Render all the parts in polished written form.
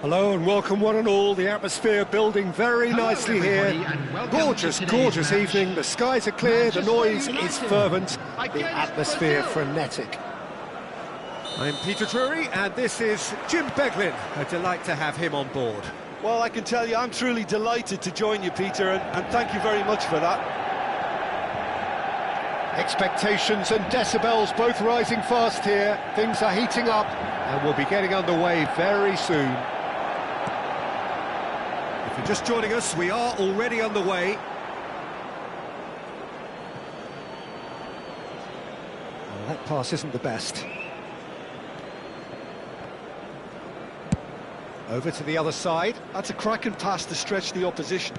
Hello and welcome one and all. The atmosphere building very nicely here. Gorgeous, gorgeous evening. The skies are clear, the noise is fervent, the atmosphere frenetic. I'm Peter Drury and this is Jim Beglin. A delight to have him on board. Well, I can tell you I'm truly delighted to join you, Peter, and thank you very much for that. Expectations and decibels both rising fast here. Things are heating up and we'll be getting underway very soon. If you're just joining us, we are already underway. Well, that pass isn't the best. Over to the other side. That's a cracking pass to stretch the opposition.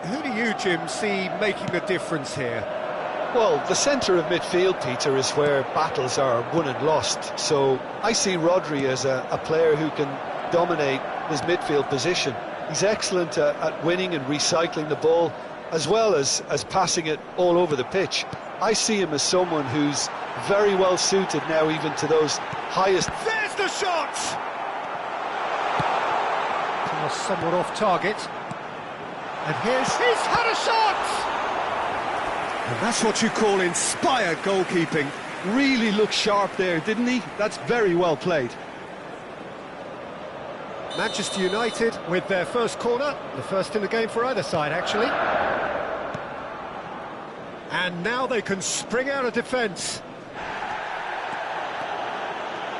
Who do you, Jim, see making the difference here? Well, the centre of midfield, Peter, is where battles are won and lost. So I see Rodri as a player who can dominate his midfield position. He's excellent at winning and recycling the ball, as well as passing it all over the pitch. I see him as someone who's very well suited now even to those highest... There's the shot! Pass somewhat off target. And he's had a shot! And that's what you call inspired goalkeeping. Really looked sharp there, didn't he? That's very well played. Manchester United with their first corner, the first in the game for either side, actually. And now they can spring out of defence.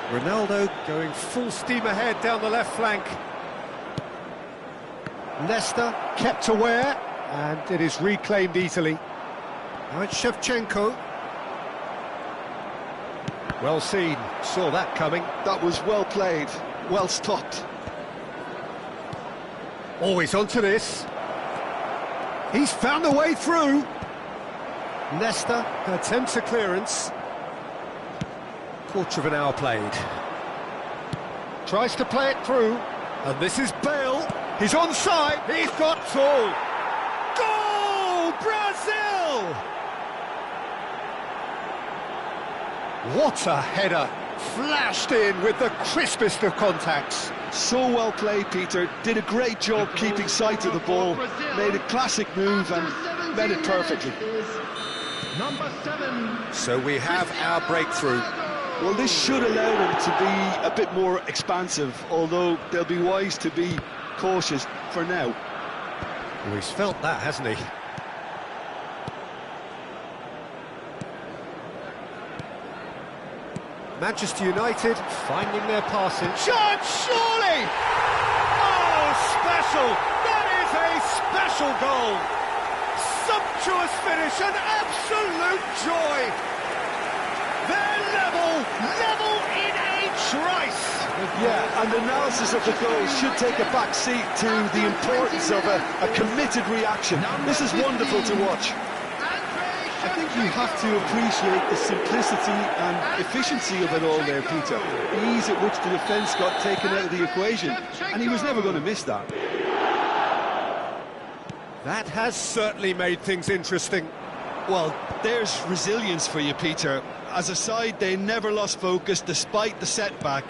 Ronaldo going full steam ahead down the left flank. Leicester kept aware, and it is reclaimed easily. Now it's Shevchenko. Well seen, saw that coming. That was well played, well stopped. Always onto this. He's found a way through. Leicester attempts a clearance. Quarter of an hour played. Tries to play it through. And this is Bale. He's onside. He's got two. Goal! Brazil! What a header. Flashed in with the crispest of contacts. So well played, Peter. Did a great job keeping sight of the ball. Made a classic move and met it perfectly. Number 7. So we have our breakthrough. Well, this should allow them to be a bit more expansive, although they'll be wise to be cautious for now. Well, he's felt that, hasn't he? Manchester United finding their passing. Shot, surely! Oh, special! That is a special goal! Sumptuous finish, an absolute joy! They're level in a trice! Yeah, and analysis of the goal should take a back seat to the importance of a committed reaction. This is wonderful to watch. I think you have to appreciate the simplicity and efficiency of it all there, Peter. The ease at which the defence got taken out of the equation, and he was never going to miss that. That has certainly made things interesting. Well, there's resilience for you, Peter. As a side, they never lost focus despite the setback,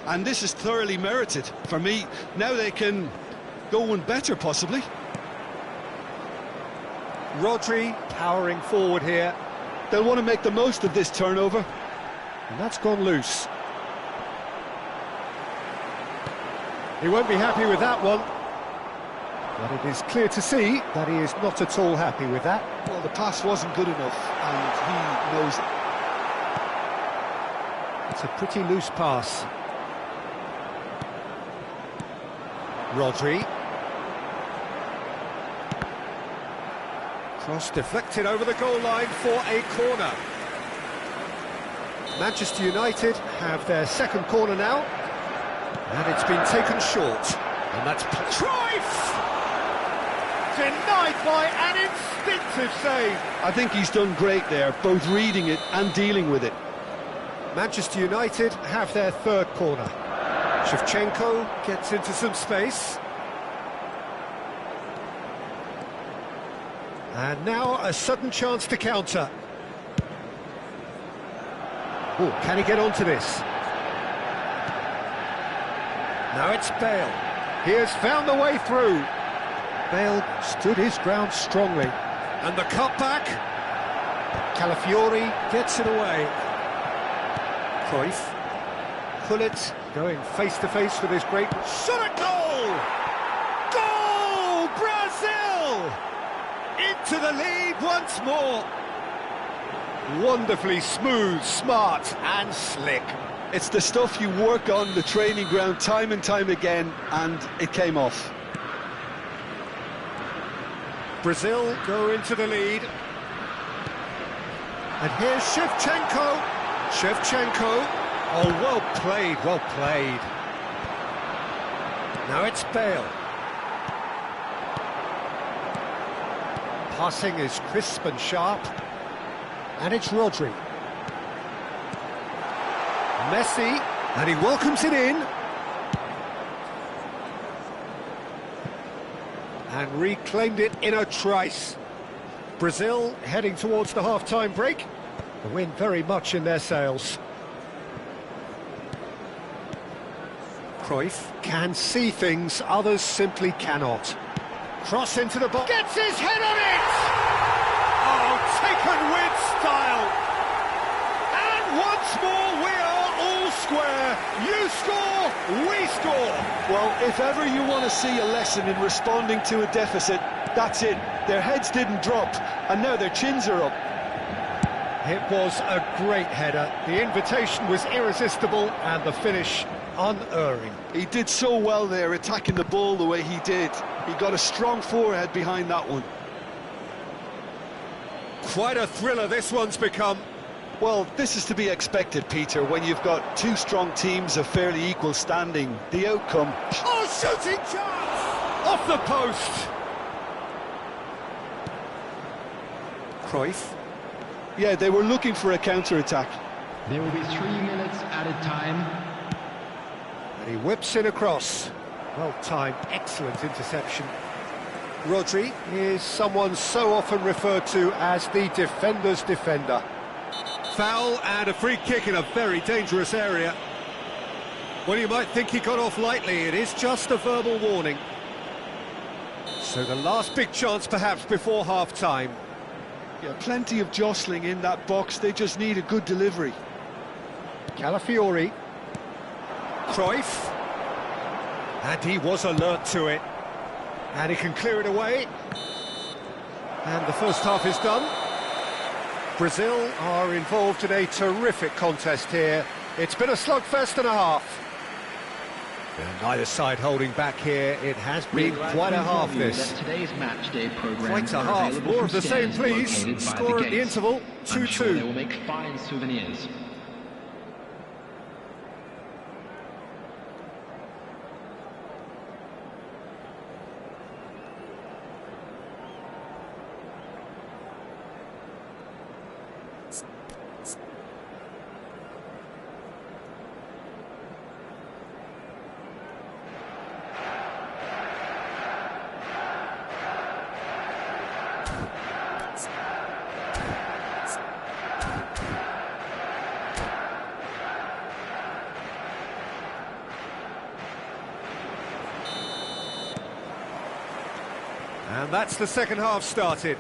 and this is thoroughly merited. For me, now they can go one better, possibly. Rodri powering forward here. They'll want to make the most of this turnover. And that's gone loose. He won't be happy with that one. But it is clear to see that he is not at all happy with that. Well, the pass wasn't good enough, and he knows it. It's a pretty loose pass. Rodri. Cross deflected over the goal line for a corner. Manchester United have their second corner now. And it's been taken short. And that's Cruyff! Denied by an instinctive save. I think he's done great there, both reading it and dealing with it. Manchester United have their third corner. Shevchenko gets into some space. And now a sudden chance to counter. Oh, can he get onto this? Now it's Bale. He has found the way through. Bale stood his ground strongly. And the cutback. Calafiori gets it away. Cruyff. Gullit going face-to-face with his great... Shot at goal! Goal! Brazil! Into the lead once more. Wonderfully smooth, smart and slick. It's the stuff you work on the training ground time and time again, and it came off. Brazil go into the lead. And here's Shevchenko. Shevchenko. Oh, well played, well played. Now it's Bale. Passing is crisp and sharp. And it's Rodri. Messi, and he welcomes it in. And reclaimed it in a trice. Brazil heading towards the half-time break. The wind very much in their sails. Cruyff can see things others simply cannot. Cross into the box. Gets his head on it! Oh, taken with style. And once more we are all square. You score, we score. Well, if ever you want to see a lesson in responding to a deficit, that's it. Their heads didn't drop, and now their chins are up. It was a great header. The invitation was irresistible, and the finish unerring. He did so well there, attacking the ball the way he did. He got a strong forehead behind that one. Quite a thriller this one's become. Well, this is to be expected, Peter, when you've got two strong teams of fairly equal standing. The outcome... Oh, shooting chance! Off the post! Cruyff. Yeah, they were looking for a counter-attack. There will be 3 minutes added time. And he whips it across. Well-timed, excellent interception. Rodri is someone so often referred to as the defender's defender. Foul and a free kick in a very dangerous area. Well, you might think he got off lightly. It is just a verbal warning. So the last big chance perhaps before half-time. Yeah, plenty of jostling in that box. They just need a good delivery. Calafiori. Cruyff. And he was alert to it. And he can clear it away. And the first half is done. Brazil are involved in a terrific contest here. It's been a slugfest and a half. And neither side holding back here. It has been quite a half, this. Today's match day program Quite a half. More of the same, please. Score at the interval, 2-2. Sure they will make fine souvenirs. And that's the second half started.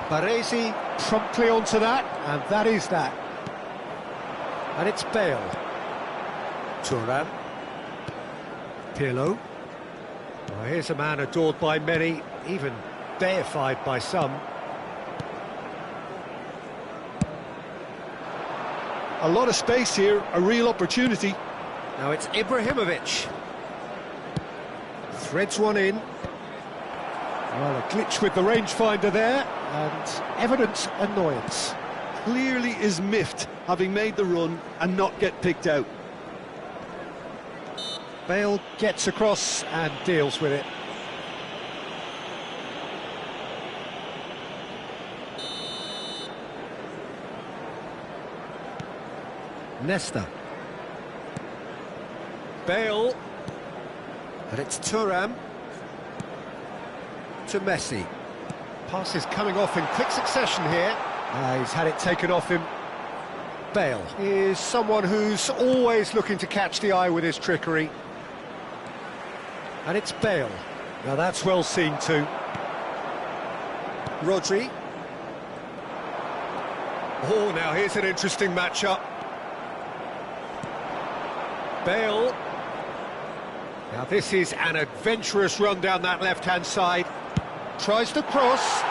Baresi promptly onto that, and that is that. And it's Bale. Thuram. Pirlo. Well, here's a man adored by many, even deified by some. A lot of space here, a real opportunity. Now it's Ibrahimovic. Threads one in. Well, a glitch with the rangefinder there, and evident annoyance. Clearly is miffed, having made the run and not get picked out. Bale gets across and deals with it. Nesta. Bale. And it's Thuram. To Messi. Pass is coming off in quick succession here. He's had it taken off him. Bale is someone who's always looking to catch the eye with his trickery. And it's Bale. Now that's well seen too. Rodri. Oh, now here's an interesting matchup. Bale. Now this is an adventurous run down that left-hand side. Tries to cross.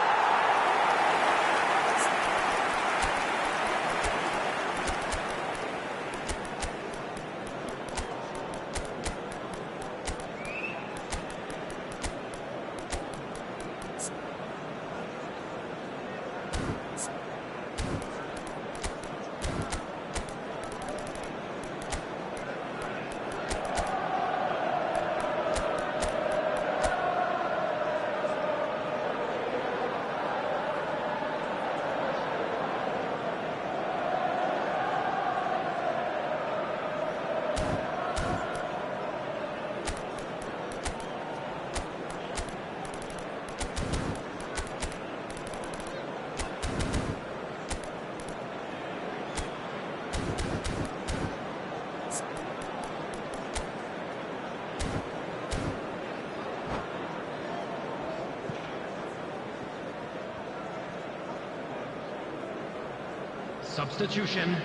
Substitution.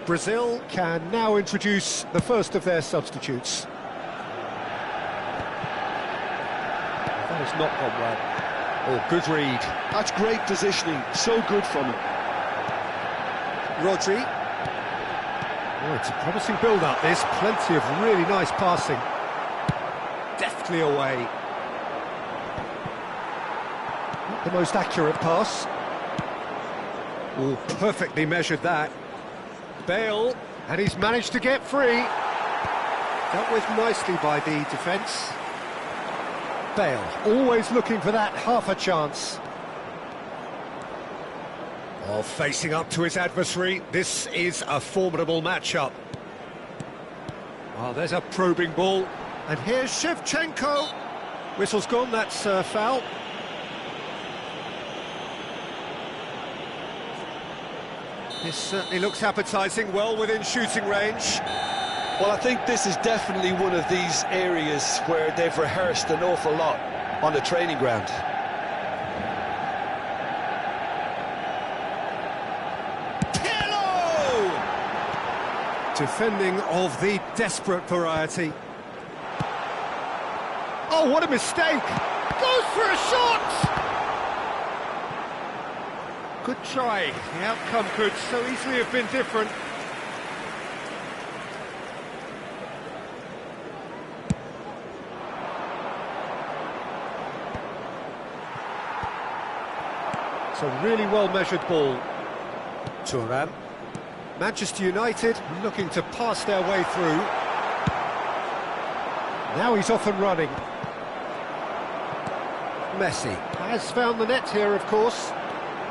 Brazil can now introduce the first of their substitutes. That has not gone well. Oh, good read. That's great positioning, so good from him. Rodri. Oh, it's a promising build-up, this. Plenty of really nice passing. Deftly away. Not the most accurate pass. Oh, perfectly measured that. Bale, and he's managed to get free. Dealt with nicely by the defence. Bale, always looking for that half a chance. Oh, facing up to his adversary, this is a formidable matchup. Oh, there's a probing ball. And here's Shevchenko. Whistle's gone, that's foul. This certainly looks appetising, well within shooting range. Well, I think this is definitely one of these areas where they've rehearsed an awful lot on the training ground. Pirlo! Defending of the desperate variety. Oh, what a mistake! Goes for a shot! Good try. The outcome could so easily have been different. It's a really well-measured ball. Thuram. Manchester United looking to pass their way through. Now he's off and running. Messi has found the net here, of course.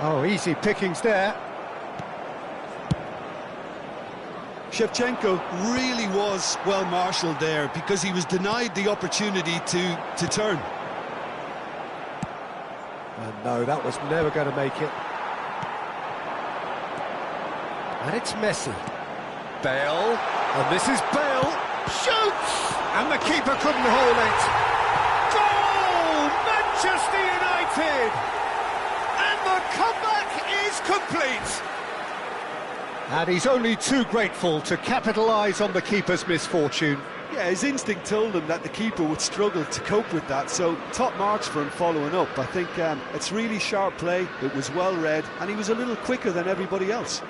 Oh, easy pickings there. Shevchenko really was well marshalled there because he was denied the opportunity to turn. And no, that was never going to make it. And it's Messi. Bale. And this is Bale. Shoots! And the keeper couldn't hold it. Goal! Manchester United! And the comeback is complete. And he's only too grateful to capitalise on the keeper's misfortune. Yeah, his instinct told him that the keeper would struggle to cope with that, so top marks for him following up. I think it's really sharp play, it was well read, and he was a little quicker than everybody else.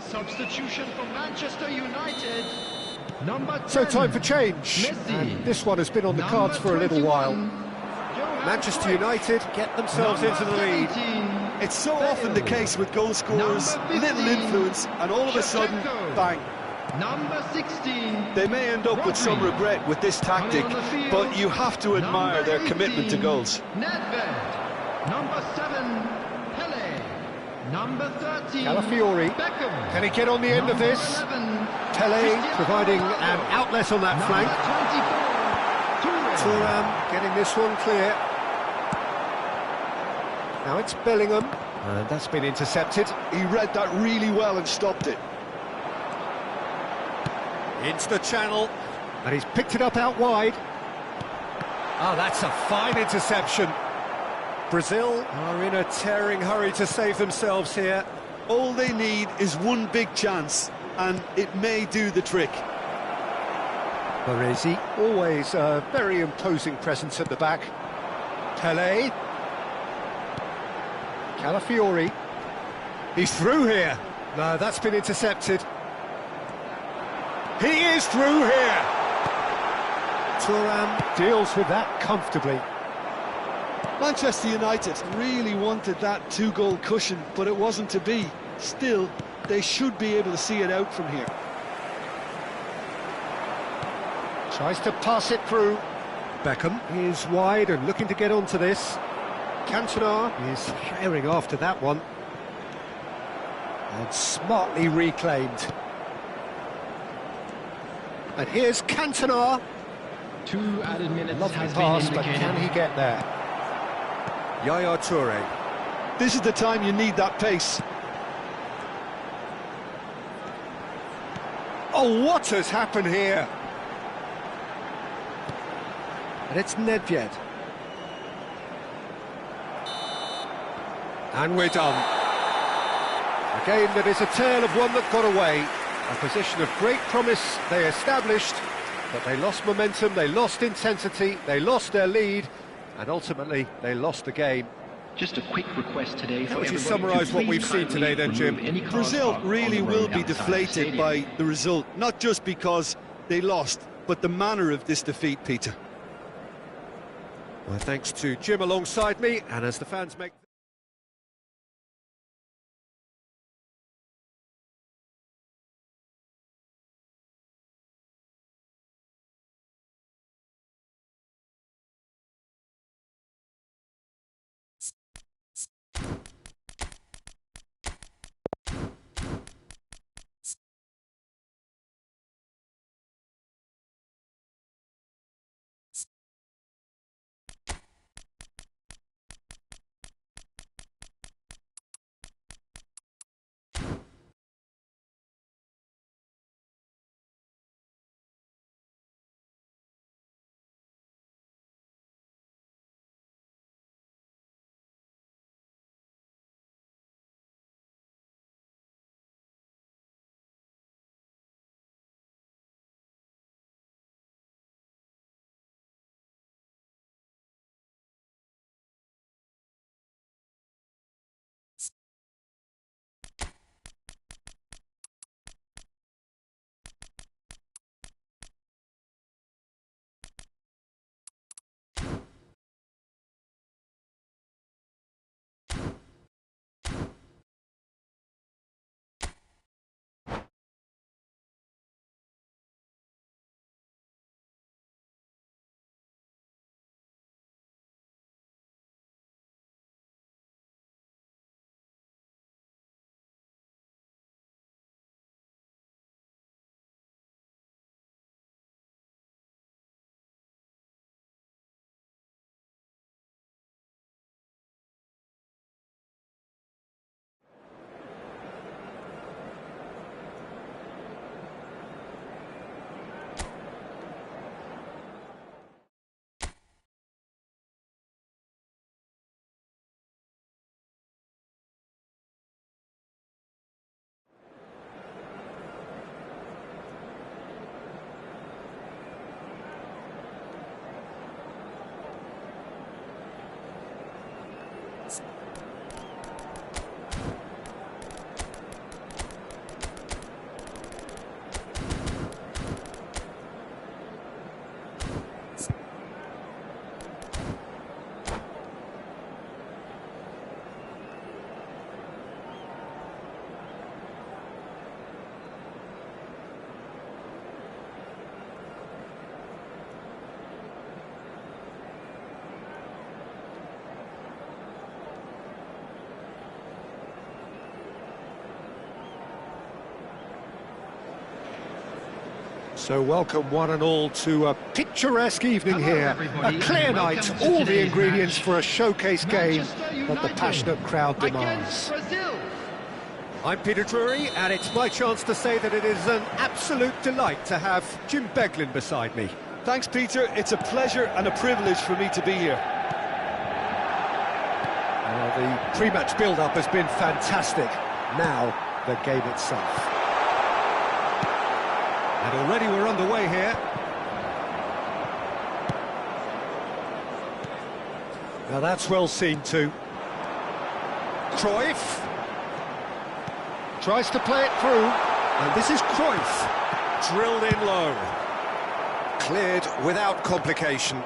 Substitution for Manchester United. Number 10. So time for change. Messi. And this one has been on the cards for a little while. Manchester United get themselves into the lead. It's so often the case with goal scorers, little influence, and all of a sudden, bang. Number 16. They may end up with some Rodri. regret with this tactic, Coming on the field, but you have to admire number their commitment to 18, goals. Nedved. Number 7, Pele. Number 13, Calafiori. Beckham. Can he get on the end of Number this? 11, Tele Cristiano providing Ronaldo. an outlet on that Number flank. 24, Toure. Thuram getting this one clear. Now it's Bellingham, and that's been intercepted. He read that really well and stopped it. Into the channel, and he's picked it up out wide. Oh, that's a fine interception. Brazil are in a tearing hurry to save themselves here. All they need is one big chance, and it may do the trick. Baresi, always a very imposing presence at the back. Pele. Calafiori. He's through here. No, that's been intercepted. He is through here. Thuram deals with that comfortably. Manchester United really wanted that two-goal cushion, but it wasn't to be. Still, they should be able to see it out from here. Tries to pass it through. Beckham is wide and looking to get onto this. Cantona is herring after that one. And smartly reclaimed. And here's Cantona. 2 added minutes Lovely has pass, been but indicated. can he get there? Yaya Toure. This is the time you need that pace. Oh, what has happened here? And it's Nedved. And we're done. A game that is a tale of one that got away. A position of great promise they established, but they lost momentum, they lost intensity, they lost their lead, and ultimately they lost the game. Just a quick request today for How would you everybody to summarise what please we've seen kindly today then, Jim? remove any cars Brazil parked on really the will road be outside the deflated stadium. by the result, not just because they lost, but the manner of this defeat, Peter. Well, thanks to Jim alongside me, and as the fans make... So welcome one and all to a picturesque evening Hello, here. everybody, A clear and night, welcome to all the today's ingredients match. for a showcase game Manchester that the United passionate crowd against demands. Brazil. I'm Peter Drury, and it's my chance to say that it is an absolute delight to have Jim Beglin beside me. Thanks, Peter. It's a pleasure and a privilege for me to be here. Well, the pre-match build-up has been fantastic. Now, the game itself. And already we're underway here. Now that's well seen too. Cruyff tries to play it through, and this is Cruyff. Drilled in low. Cleared without complication.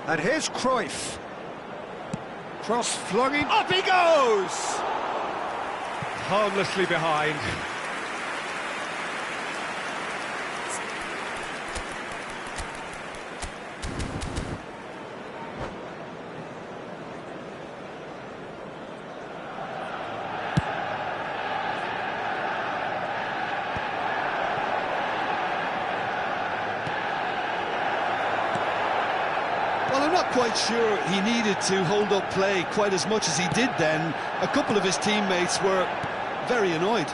And here's Cruyff. Cross flung in. Up he goes! Harmlessly behind. Well, I'm not quite sure he needed to hold up play quite as much as he did then. A couple of his teammates were very annoyed.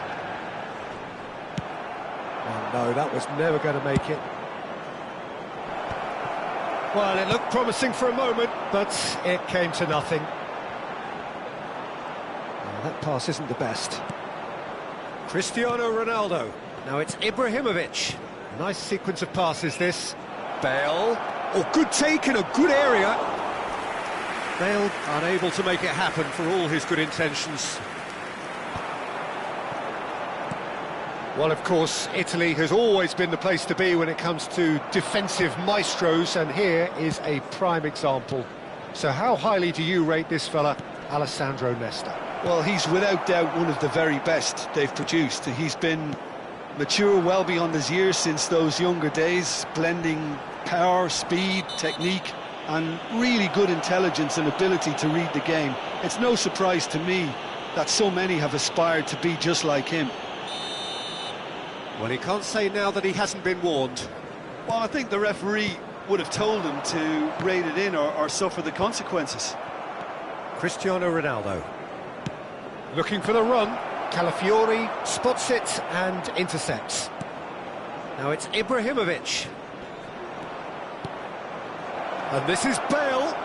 Oh no, that was never going to make it. Well, it looked promising for a moment, but it came to nothing. Well, that pass isn't the best. Cristiano Ronaldo. Now it's Ibrahimovic. Nice sequence of passes, this. Bale. Oh, good take in a good area. Bale unable to make it happen for all his good intentions. Well, of course, Italy has always been the place to be when it comes to defensive maestros, and here is a prime example. So how highly do you rate this fella, Alessandro Nesta? Well, he's without doubt one of the very best they've produced. He's been mature well beyond his years since those younger days, blending power, speed, technique, and really good intelligence and ability to read the game. It's no surprise to me that so many have aspired to be just like him. Well, he can't say now that he hasn't been warned. Well, I think the referee would have told him to rate it in or suffer the consequences. Cristiano Ronaldo. Looking for the run. Calafiori spots it and intercepts. Now it's Ibrahimovic. And this is Bale.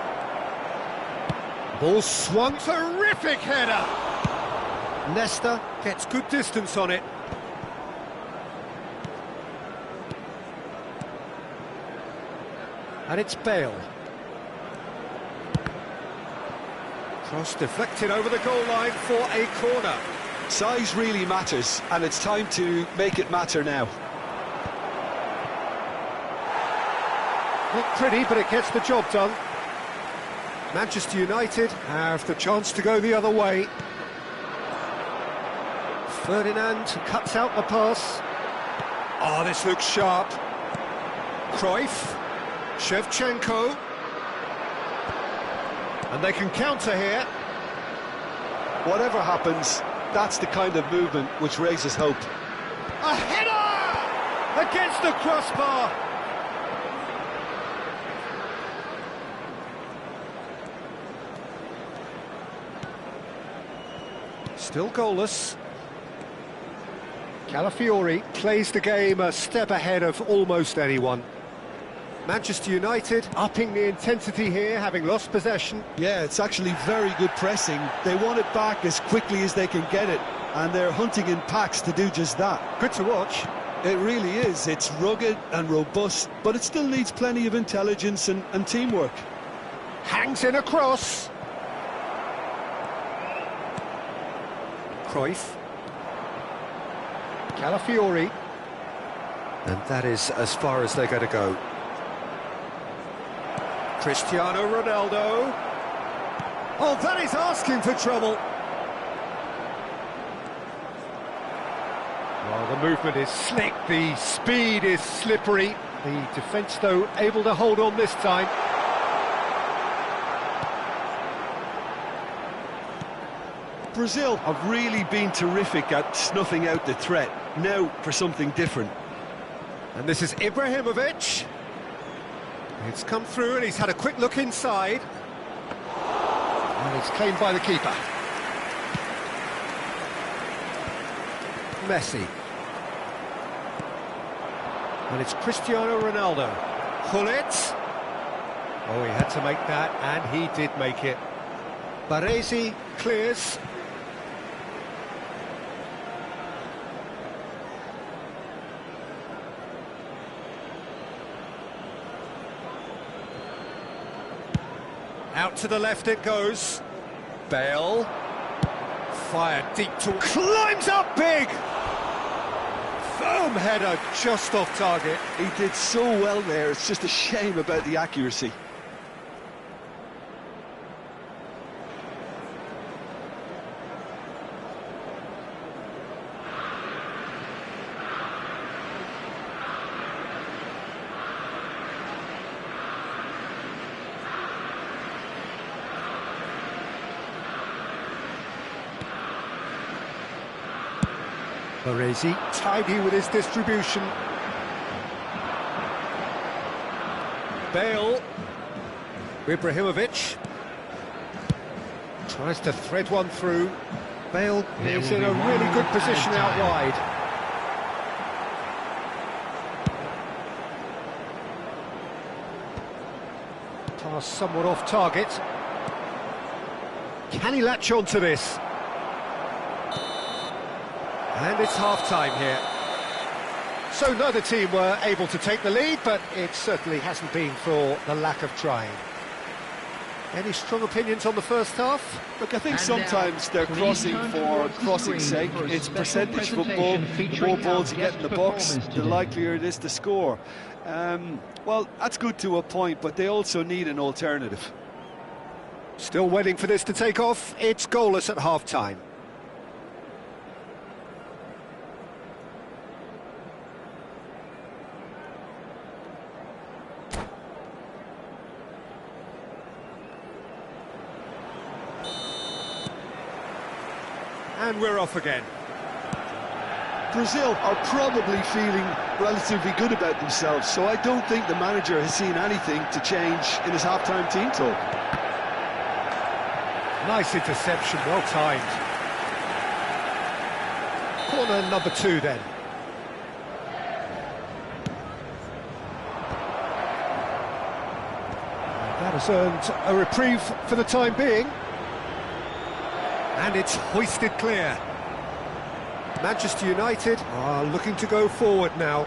Ball swung, terrific header. Nesta gets good distance on it. And it's Bale. Cross deflected over the goal line for a corner. Size really matters, and it's time to make it matter now. Not pretty, but it gets the job done. Manchester United have the chance to go the other way. Ferdinand cuts out the pass. Oh, this looks sharp. Cruyff. Shevchenko. And they can counter here. Whatever happens, that's the kind of movement which raises hope. A header! Against the crossbar. Still goalless. Calafiori plays the game a step ahead of almost anyone. Manchester United upping the intensity here, having lost possession. Yeah, it's actually very good pressing. They want it back as quickly as they can get it, and they're hunting in packs to do just that. Good to watch. It really is. It's rugged and robust, but it still needs plenty of intelligence and teamwork. Hangs in a cross. Cruyff. Calafiori. And that is as far as they're going to go. Cristiano Ronaldo. Oh, that is asking for trouble. Well, the movement is slick, the speed is slippery. The defence, though, able to hold on this time. Brazil have really been terrific at snuffing out the threat. Now for something different. And this is Ibrahimovic. It's come through and he's had a quick look inside. And it's claimed by the keeper. Messi. And it's Cristiano Ronaldo. Gullit. Oh, he had to make that, and he did make it. Baresi clears. Out to the left it goes. Bale. Fired deep to... Climbs up big! Firm header just off target. He did so well there, it's just a shame about the accuracy. Baresi, tidy with his distribution. Bale. Ibrahimovic. Tries to thread one through. Bale is in a really good position out wide. Pass somewhat off target. Can he latch on to this? And it's half-time here. So neither team were able to take the lead, but it certainly hasn't been for the lack of trying. Any strong opinions on the first half? Look, I think sometimes they're crossing for crossing's sake. It's percentage football. The more balls you get in the box, the likelier it is to score. Well, that's good to a point, but they also need an alternative. Still waiting for this to take off. It's goalless at half-time. And we're off again. Brazil are probably feeling relatively good about themselves, so I don't think the manager has seen anything to change in his half-time team talk. Nice interception, well timed. Corner number 2 then. That has earned a reprieve for the time being. And it's hoisted clear. Manchester United are looking to go forward now.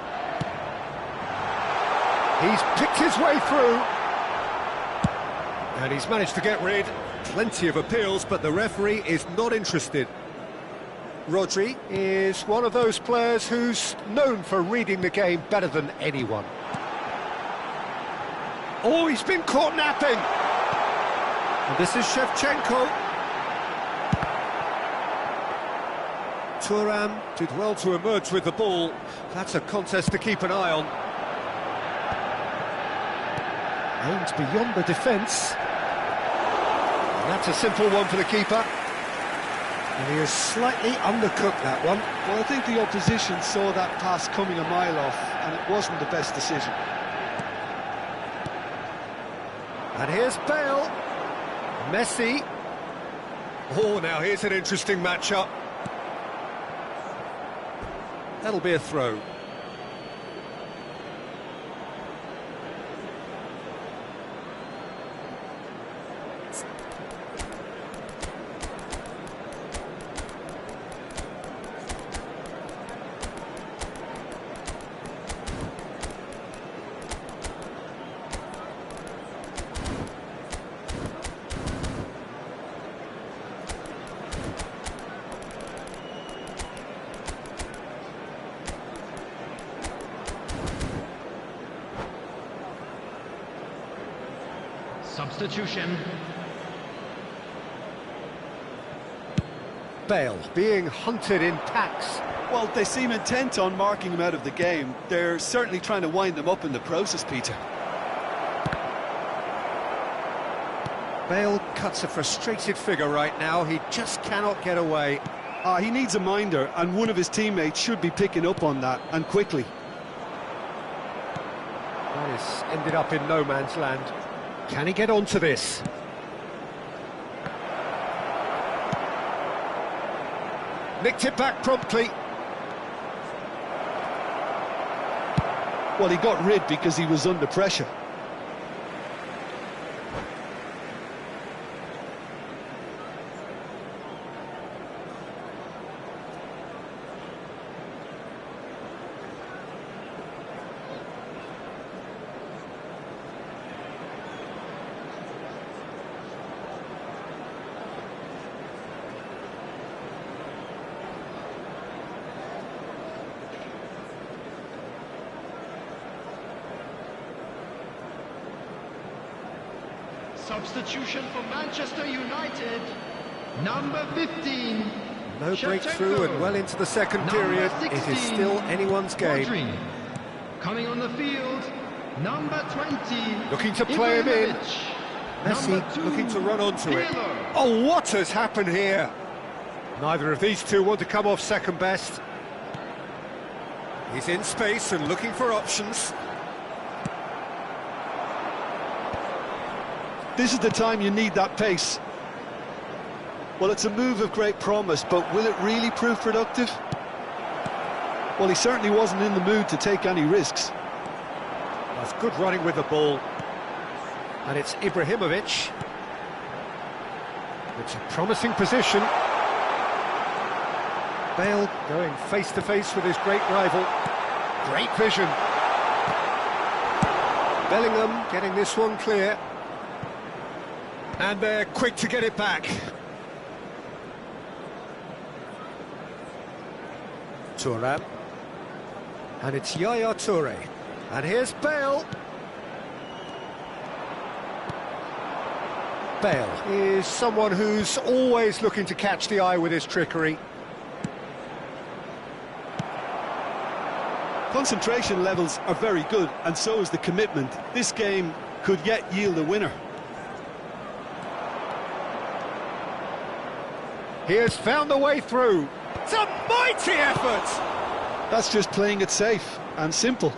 He's picked his way through. And he's managed to get rid. Plenty of appeals, but the referee is not interested. Rodri is one of those players who's known for reading the game better than anyone. Oh, he's been caught napping. And this is Shevchenko. Thuram did well to emerge with the ball. That's a contest to keep an eye on. Aimed beyond the defence. And that's a simple one for the keeper. And he has slightly undercooked that one. Well, I think the opposition saw that pass coming a mile off, and it wasn't the best decision. And here's Bale. Messi. Oh, now here's an interesting matchup. That'll be a throw. Substitution. Bale being hunted in packs. Well, they seem intent on marking him out of the game. They're certainly trying to wind him up in the process, Peter. Bale cuts a frustrated figure right now. He just cannot get away. He needs a minder, and one of his teammates should be picking up on that, and quickly. This ended up in no man's land. Can he get onto this? Nicked it back promptly. Well, he got rid because he was under pressure. Substitution for Manchester United, number 15. No breakthrough and well into the second period. It is still anyone's game. Rodri. Coming on the field, number 20. Looking to play him in. Ibrahimovic. Messi Number 2, looking to run onto it. Pirlo. Oh, what has happened here? Neither of these two want to come off second best. He's in space and looking for options. This is the time you need that pace. Well, it's a move of great promise, but will it really prove productive? Well, he certainly wasn't in the mood to take any risks. That's good running with the ball. And it's Ibrahimovic. It's a promising position. Bale going face-to-face with his great rival. Great vision. Bellingham getting this one clear. And they're quick to get it back. Thuram. And it's Yaya Toure. And here's Bale. Bale is someone who's always looking to catch the eye with his trickery. Concentration levels are very good, and so is the commitment. This game could yet yield a winner. He has found the way through. It's a mighty effort! That's just playing it safe and simple.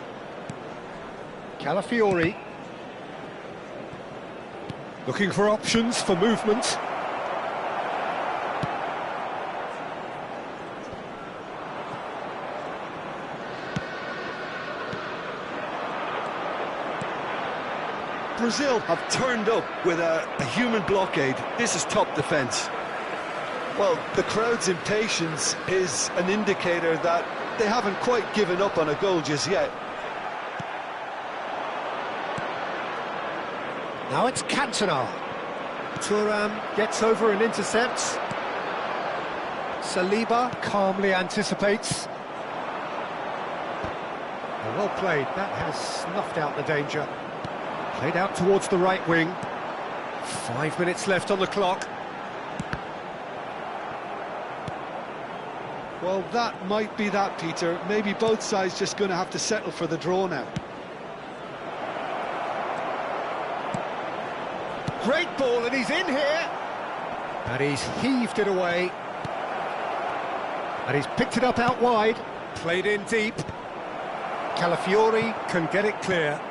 Calafiori. Looking for options for movement. Brazil have turned up with a human blockade. This is top defence. Well, the crowd's impatience is an indicator that they haven't quite given up on a goal just yet. Now it's Cantona. Thuram gets over and intercepts. Saliba calmly anticipates. Well played, that has snuffed out the danger. Played out towards the right wing. 5 minutes left on the clock. Well, that might be that, Peter. Maybe both sides just going to have to settle for the draw now. Great ball, and he's in here. And he's heaved it away. And he's picked it up out wide. Played in deep. Calafiori can get it clear.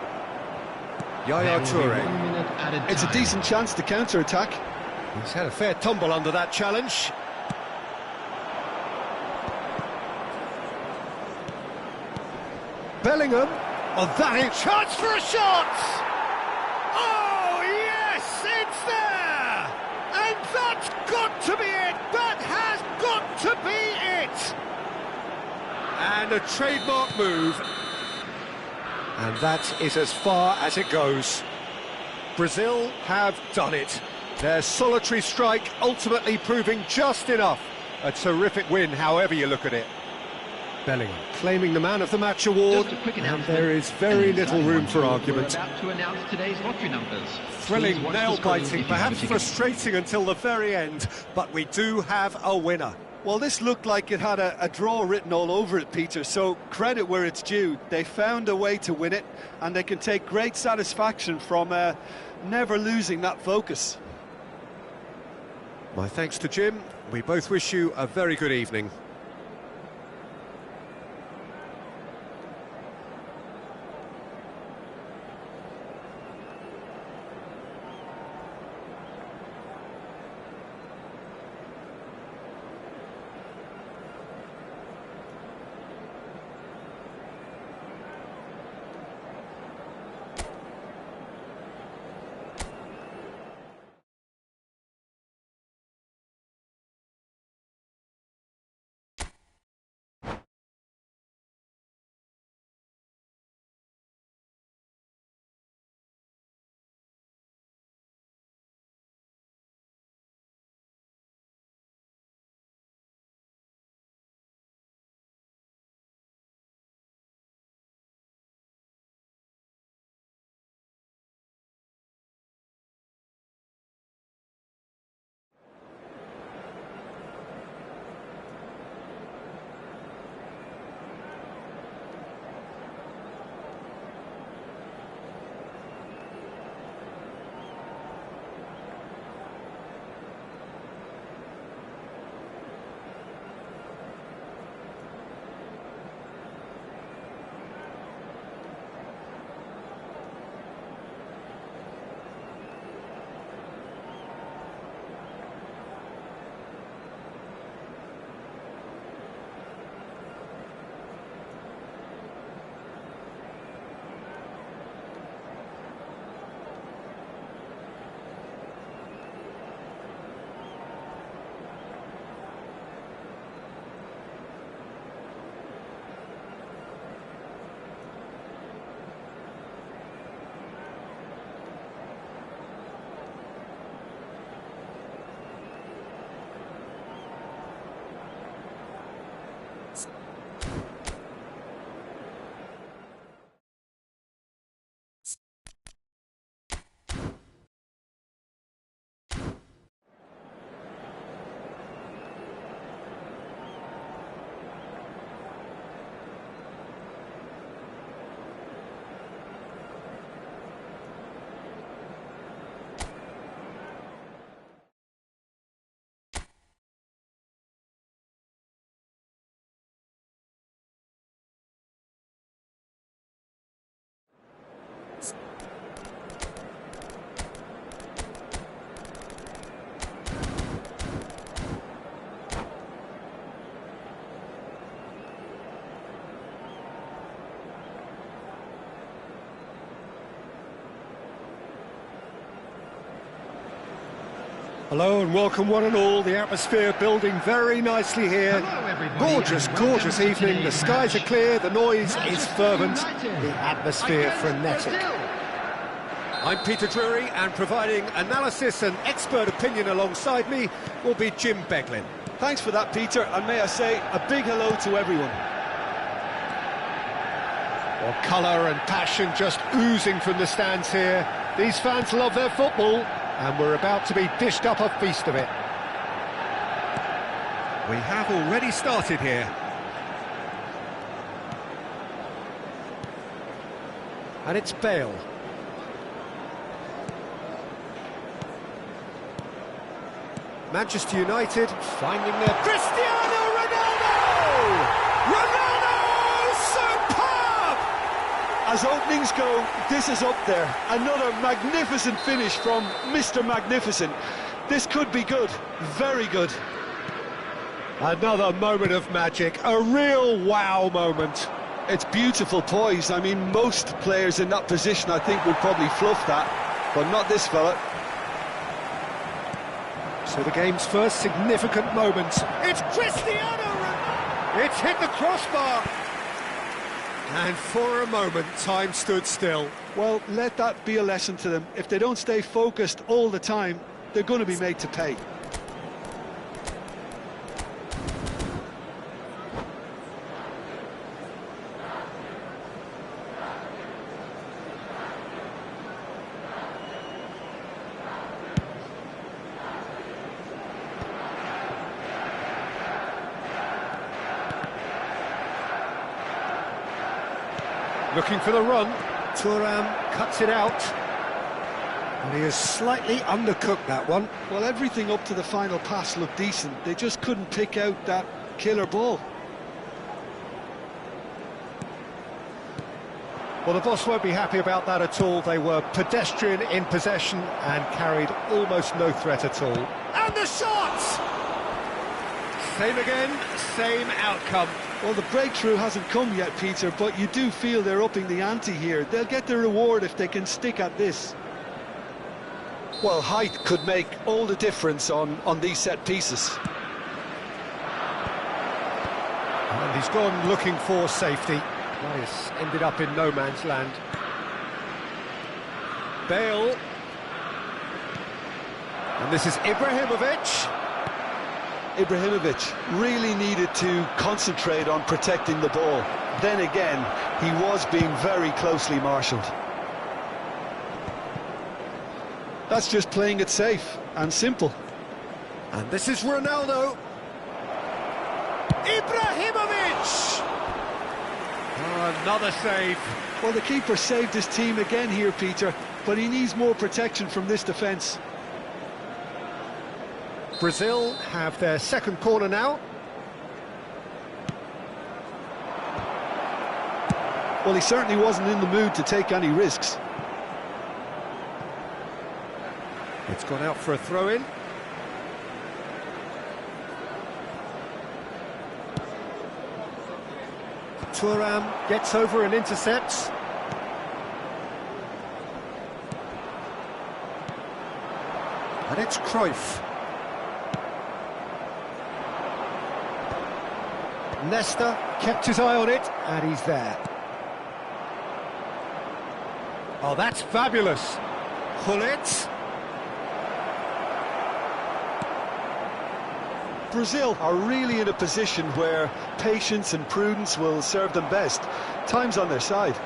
Yaya Toure. It's a decent chance to counter-attack. He's had a fair tumble under that challenge. Bellingham. Oh, that is chance for a shot! Oh, yes, it's there! And that's got to be it! That has got to be it! And a trademark move. And that is as far as it goes. Brazil have done it. Their solitary strike ultimately proving just enough. A terrific win, however you look at it. Bellingham claiming the Man of the Match award, and there is very little room for argument. We're about to announce today's lottery numbers. Thrilling, Please watch the scoring nail-biting, if you have a perhaps ticket. frustrating until the very end, but we do have a winner. Well, this looked like it had a draw written all over it, Peter, so credit where it's due. They found a way to win it, and they can take great satisfaction from never losing that focus. My thanks to Jim. We both wish you a very good evening. Hello and welcome one and all. The atmosphere building very nicely here. Hello, everybody, Gorgeous, and gorgeous welcome to evening. The today's skies are clear, the noise is Manchester fervent, United the atmosphere against frenetic. Brazil. I'm Peter Drury, and providing analysis and expert opinion alongside me will be Jim Beglin. Thanks for that, Peter, and may I say a big hello to everyone. Well, colour and passion just oozing from the stands here. These fans love their football, and we're about to be dished up a feast of it. We have already started here. And it's Bale. Manchester United finding their... Cristiano Ronaldo! Ronaldo! Superb! As openings go, this is up there. Another magnificent finish from Mr. Magnificent. This could be good, very good. Another moment of magic, a real wow moment. It's beautiful poise. I mean, most players in that position, I think, would probably fluff that, but not this fella. So the game's first significant moment. It's Cristiano Ronaldo! It's hit the crossbar! And for a moment, time stood still. Well, let that be a lesson to them. If they don't stay focused all the time, they're going to be made to pay. Looking for the run. Thuram cuts it out. And he has slightly undercooked that one. Well, everything up to the final pass looked decent. They just couldn't pick out that killer ball. Well, the boss won't be happy about that at all. They were pedestrian in possession and carried almost no threat at all. And the shots! Same again, same outcome. Well, the breakthrough hasn't come yet, Peter, but you do feel they're upping the ante here. They'll get their reward if they can stick at this. Well, height could make all the difference on these set pieces. And he's gone looking for safety. Nice, ended up in no man's land. Bale. And this is Ibrahimovic. Ibrahimovic really needed to concentrate on protecting the ball. Then again, he was being very closely marshalled. That's just playing it safe and simple. And this is Ronaldo. Ibrahimovic! Oh, another save. Well, the keeper saved his team again here, Peter, but he needs more protection from this defence. Brazil have their second corner now. Well, he certainly wasn't in the mood to take any risks. It's gone out for a throw-in. Thuram gets over and intercepts. And it's Cruyff. Nesta kept his eye on it, and he's there. Oh, that's fabulous. Gullit. Brazil are really in a position where patience and prudence will serve them best. Time's on their side.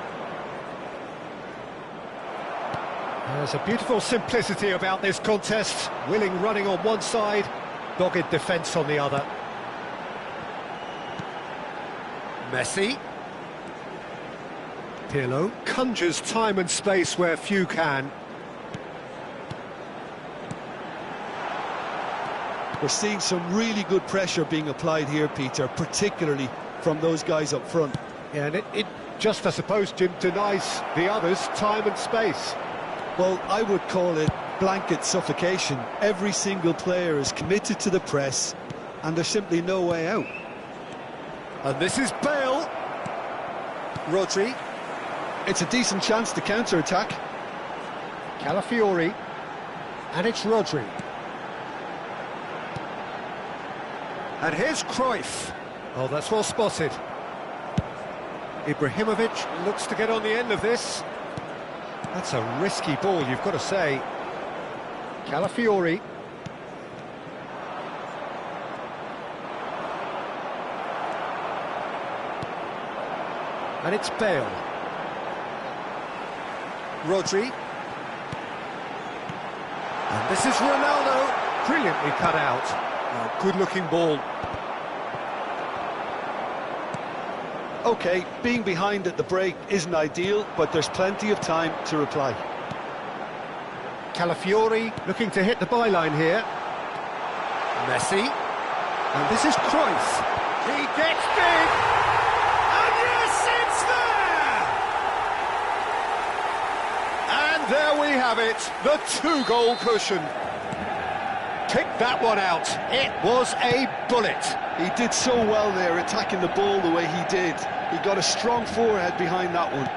There's a beautiful simplicity about this contest. Willing running on one side, dogged defence on the other. Messi. Pirlo conjures time and space where few can. We're seeing some really good pressure being applied here, Peter, particularly from those guys up front. Yeah, and it just, I suppose, Jim, denies the others time and space. Well, I would call it blanket suffocation. Every single player is committed to the press, and there's simply no way out. And this is Bale. Rodri. It's a decent chance to counter-attack. Calafiori. And it's Rodri. And here's Cruyff. Oh, that's well spotted. Ibrahimovic looks to get on the end of this. That's a risky ball, you've got to say. Calafiori. And it's Bale. Rodri. And this is Ronaldo. Brilliantly cut out. Oh, good-looking ball. OK, being behind at the break isn't ideal, but there's plenty of time to reply. Calafiori looking to hit the byline here. Messi. And this is Cruyff. He gets big. And yes, it's there! And there we have it, the two-goal cushion. Kicked that one out. It was a bullet. He did so well there, attacking the ball the way he did. He got a strong forehead behind that one.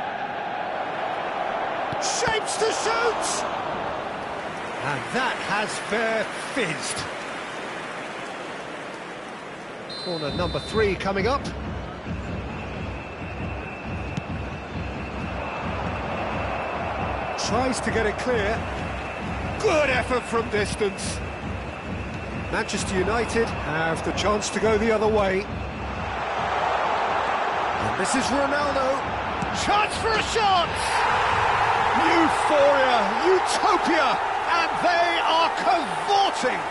Shapes to shoot! And that has fair fizzed. Corner number 3 coming up. Tries to get it clear. Good effort from distance. Manchester United have the chance to go the other way. And this is Ronaldo. Chance for a shot! Euphoria, utopia, and they are cavorting.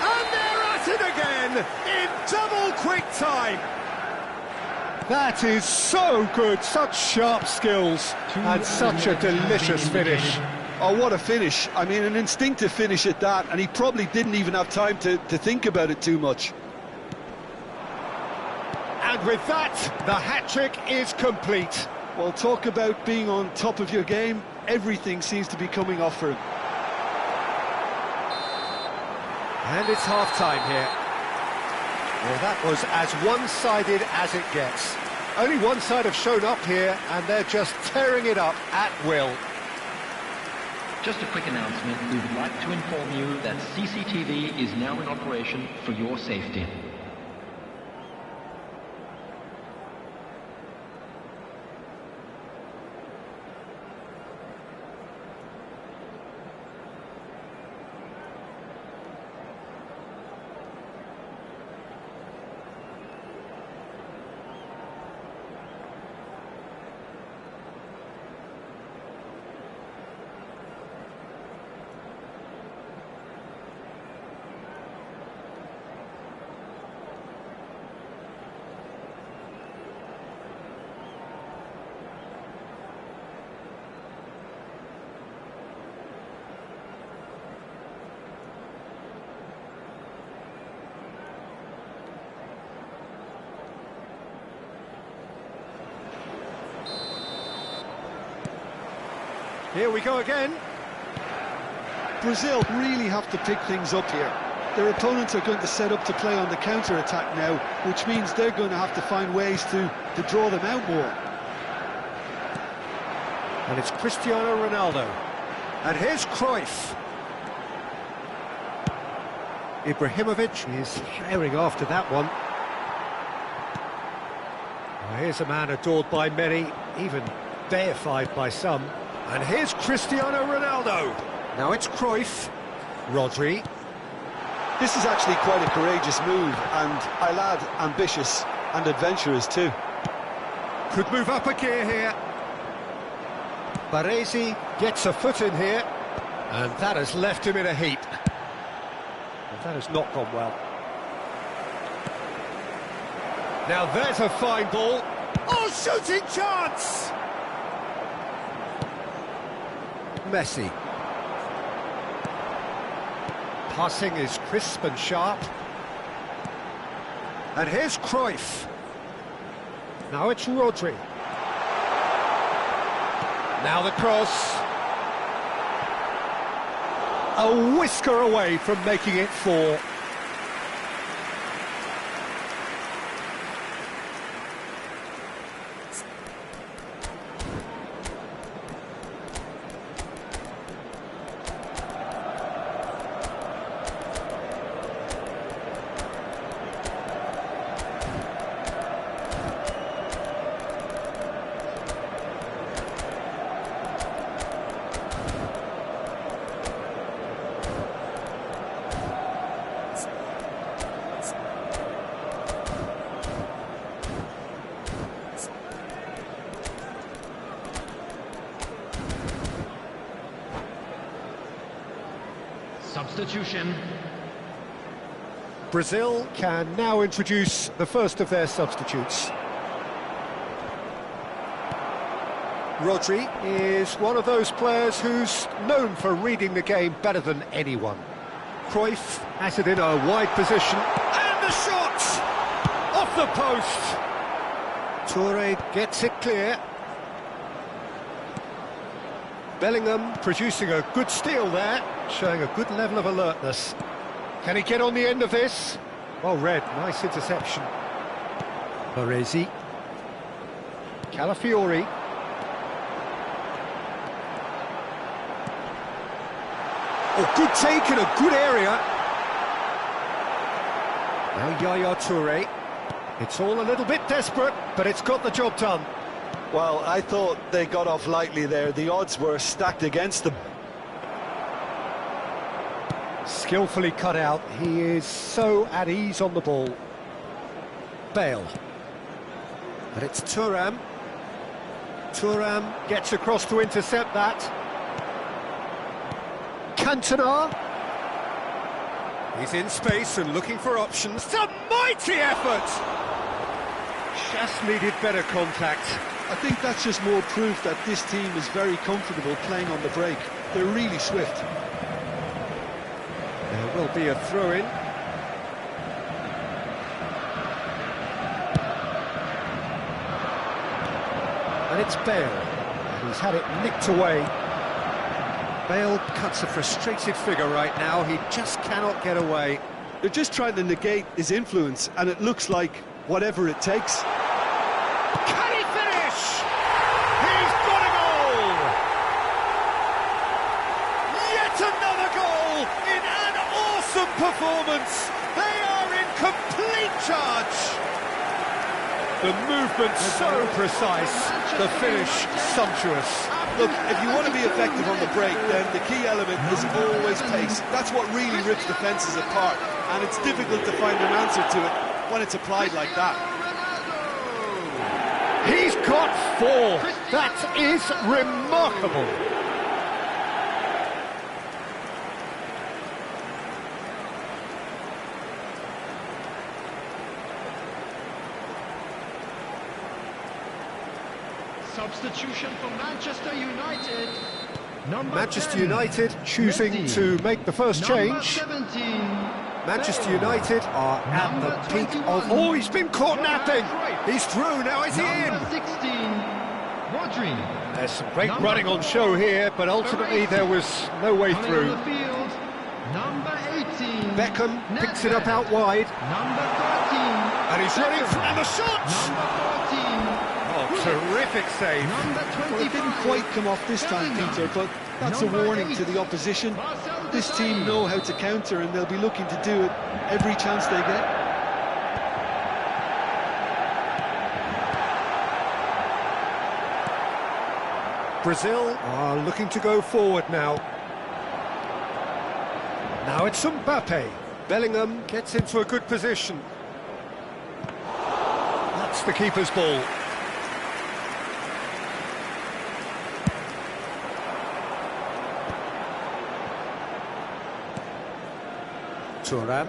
And they're at it again in double quick time. That is so good, such sharp skills, and such a delicious finish. Oh, what a finish. I mean, an instinctive finish at that, and he probably didn't even have time to think about it too much. And with that, the hat-trick is complete. Well, talk about being on top of your game. Everything seems to be coming off for him. And it's half-time here. Well, that was as one-sided as it gets. Only one side have shown up here, and they're just tearing it up at will. Just a quick announcement. We would like to inform you that CCTV is now in operation for your safety. Here we go again. Brazil really have to pick things up here. Their opponents are going to set up to play on the counter-attack now, which means they're going to have to find ways to draw them out more. And it's Cristiano Ronaldo. And here's Cruyff. Ibrahimovic is firing after that one. Well, here's a man adored by many, even deified by some. And here's Cristiano Ronaldo. Now it's Cruyff. Rodri. This is actually quite a courageous move, and I'll add ambitious and adventurous too. Could move up a gear here. Baresi gets a foot in here, and that has left him in a heap. And that has not gone well. Now there's a fine ball. Oh, shooting chance! Messi. Passing is crisp and sharp. And here's Cruyff. Now it's Rodri. Now the cross. A whisker away from making it 4. Substitution. Brazil can now introduce the first of their substitutes. Rodri is one of those players who's known for reading the game better than anyone. Cruyff has it in a wide position, and the shot! Off the post! Toure gets it clear. Bellingham producing a good steal there, showing a good level of alertness. Can he get on the end of this? Well read, nice interception. Baresi. Calafiori. Oh, good take in a good area. Now Yaya Toure. It's all a little bit desperate, but it's got the job done. Well, I thought they got off lightly there. The odds were stacked against them. Skillfully cut out. He is so at ease on the ball. Bale. But it's Thuram. Thuram gets across to intercept that. Cantona. He's in space and looking for options. It's a mighty effort! Just needed better contact. I think that's just more proof that this team is very comfortable playing on the break. They're really swift. There will be a throw-in. And it's Bale. And he's had it nicked away. Bale cuts a frustrated figure right now. He just cannot get away. They're just trying to negate his influence, and it looks like whatever it takes. Can he finish? He's got a goal! Yet another goal in an awesome performance. They are in complete charge. The movement so precise, the finish sumptuous. Look, if you want to be effective on the break, then the key element is always pace. That's what really rips defences apart, and it's difficult to find an answer to it when it's applied like that. He's got 4. That is remarkable. Substitution for Manchester United. Manchester United choosing to make the first change. 17. Manchester United are at the peak of... Oh, he's been caught napping! He's through, now is he in? 16. Rodri. There's some great running on show here, but ultimately there was no way Coming through. on the field. Number 18. Beckham picks it up out wide. Number 13. And he's running, and the shot! Number 14. Oh, terrific save. Number 25. Well, it didn't quite come off this time, Peter, but that's a warning to the opposition. This team know how to counter, and they'll be looking to do it every chance they get. Brazil are looking to go forward now. Now it's Mbappe. Bellingham gets into a good position. That's the keeper's ball. Thuram.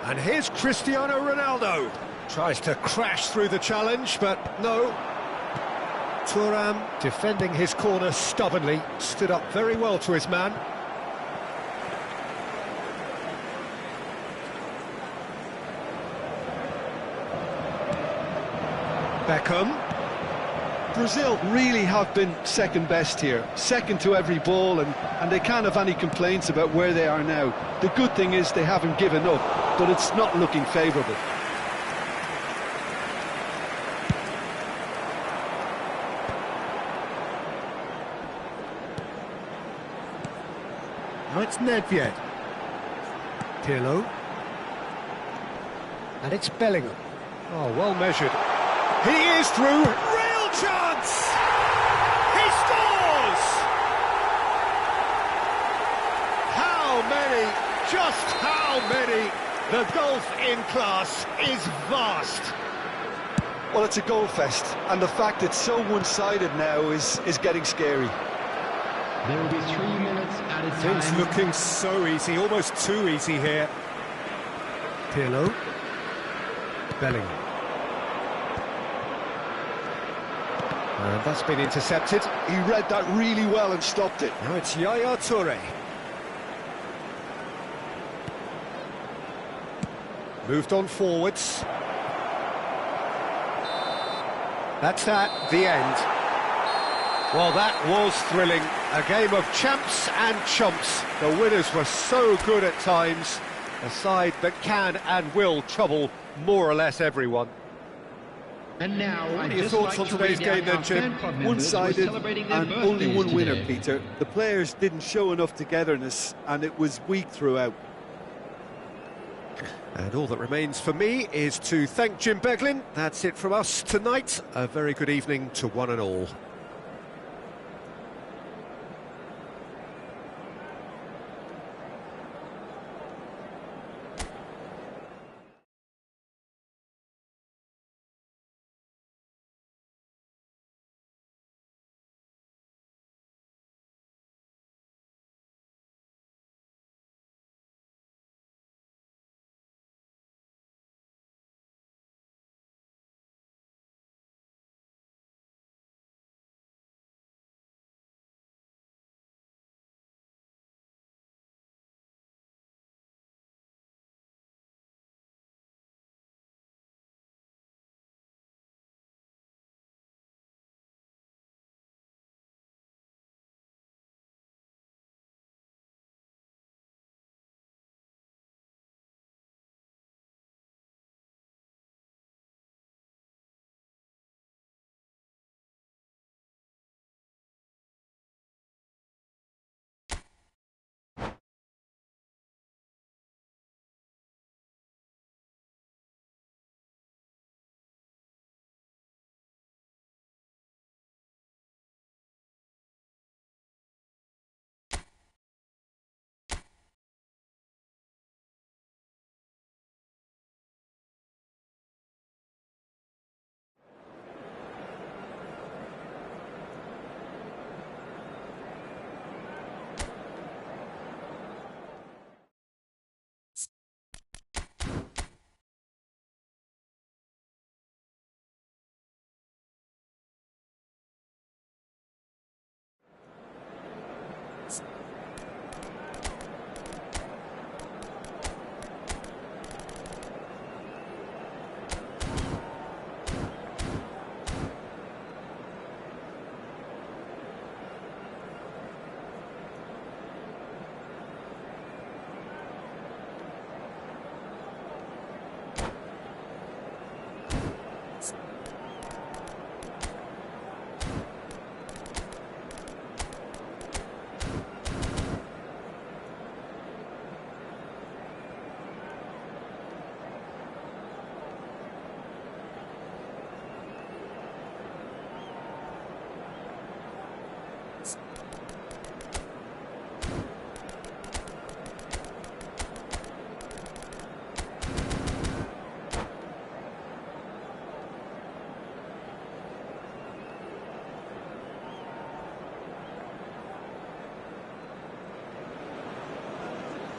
And here's Cristiano Ronaldo. Tries to crash through the challenge, but no. Thuram defending his corner stubbornly, stood up very well to his man. Beckham. Brazil really have been second best here, second to every ball, and they can't have any complaints about where they are now. The good thing is they haven't given up, but it's not looking favourable. Now it's Nedved. Pirlo. And it's Bellingham. Oh, well measured. He is through. Real chance! He scores! How many? Just how many? The gulf in class is vast. Well, it's a goal fest, and the fact it's so one-sided now is getting scary. There will be 3 minutes at a time. Things looking so easy, almost too easy here. Pirlo. Bellingham. And that's been intercepted. He read that really well and stopped it. Now it's Yaya Toure. Moved on forwards. That's that, the end. Well, that was thrilling. A game of champs and chumps. The winners were so good at times. A side that can and will trouble more or less everyone. And now, What are your thoughts on today's game then, Jim? One-sided and only one winner, Peter. The players didn't show enough togetherness and it was weak throughout. And all that remains for me is to thank Jim Beglin. That's it from us tonight. A very good evening to one and all.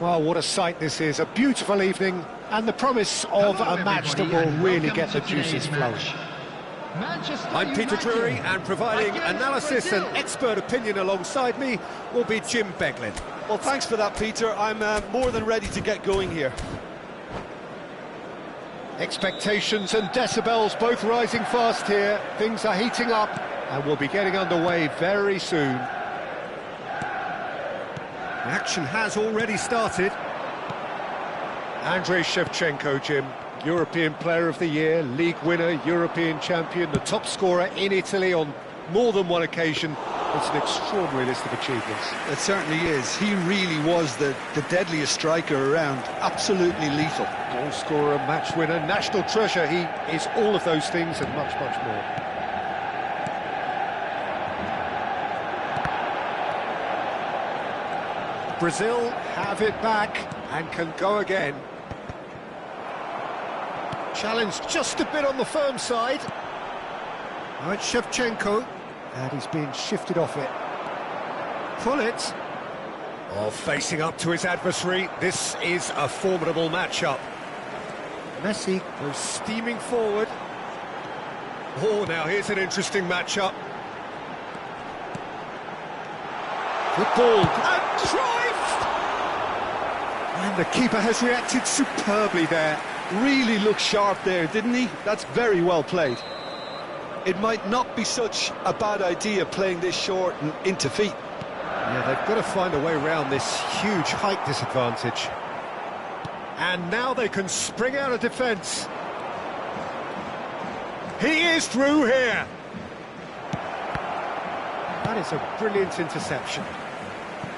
Well, what a sight this is. A beautiful evening and the promise of a match that will really get the juices flowing. I'm Peter Drury, and providing analysis and expert opinion alongside me will be Jim Beglin. Well, thanks for that, Peter. I'm more than ready to get going here. Expectations and decibels both rising fast here. Things are heating up and we'll be getting underway very soon. The action has already started. Andrei Shevchenko, Jim, European Player of the Year, League winner, European champion, the top scorer in Italy on more than one occasion. It's an extraordinary list of achievements. It certainly is. He really was the deadliest striker around. Absolutely lethal. Goal scorer, match winner, national treasure. He is all of those things and much, much more. Brazil have it back and can go again. Challenge just a bit on the firm side. Now it's Shevchenko, and he's being shifted off it. Pullet. Oh, facing up to his adversary. This is a formidable matchup. Messi goes steaming forward. Oh, now here's an interesting matchup. Good ball. And Cruyff! And the keeper has reacted superbly there. Really looked sharp there, didn't he? That's very well played. It might not be such a bad idea playing this short and into feet. Yeah, they've got to find a way around this huge height disadvantage. And now they can spring out of defence. He is through here. That is a brilliant interception.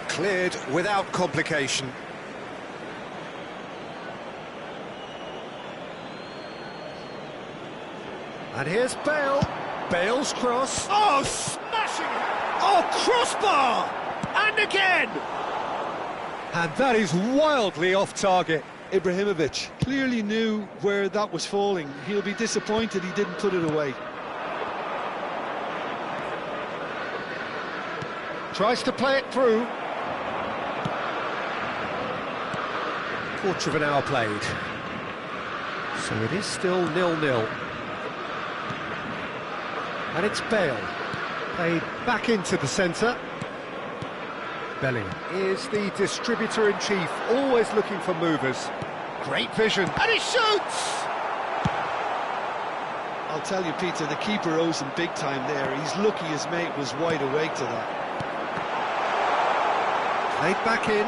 Cleared without complication. And here's Bale. Bale's cross. Oh, smashing it! Oh, crossbar! And again! And that is wildly off target. Ibrahimovic clearly knew where that was falling. He'll be disappointed he didn't put it away. Tries to play it through. Quarter of an hour played. So it is still 0-0. And it's Bale. Played back into the centre. Bellingham is the distributor-in-chief, always looking for movers. Great vision, and he shoots! I'll tell you, Peter, the keeper owes him big time there. He's lucky his mate was wide awake to that. Played back in.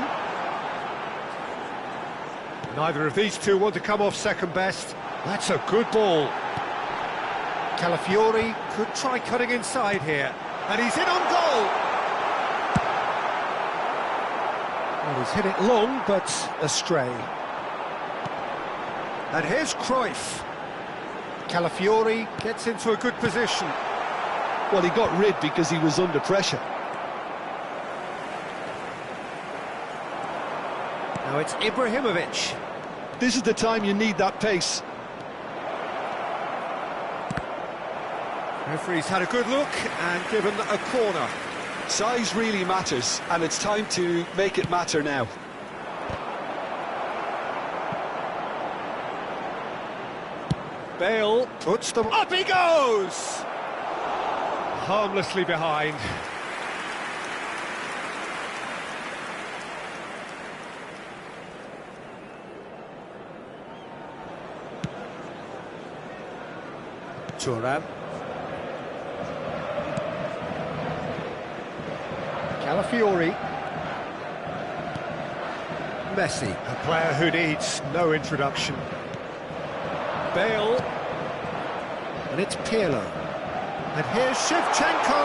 Neither of these two want to come off second best. That's a good ball. Calafiori could try cutting inside here. And he's in on goal! Well, he's hit it long, but astray. And here's Cruyff. Calafiori gets into a good position. Well, he got rid because he was under pressure. Now it's Ibrahimovic. This is the time you need that pace. Referee's had a good look and given a corner. Size really matters, and it's time to make it matter now. Bale puts them up, he goes! Harmlessly behind. Thuram. Calafiori. Messi, a player who needs no introduction. Bale. And it's Pirlo. And here's Shevchenko.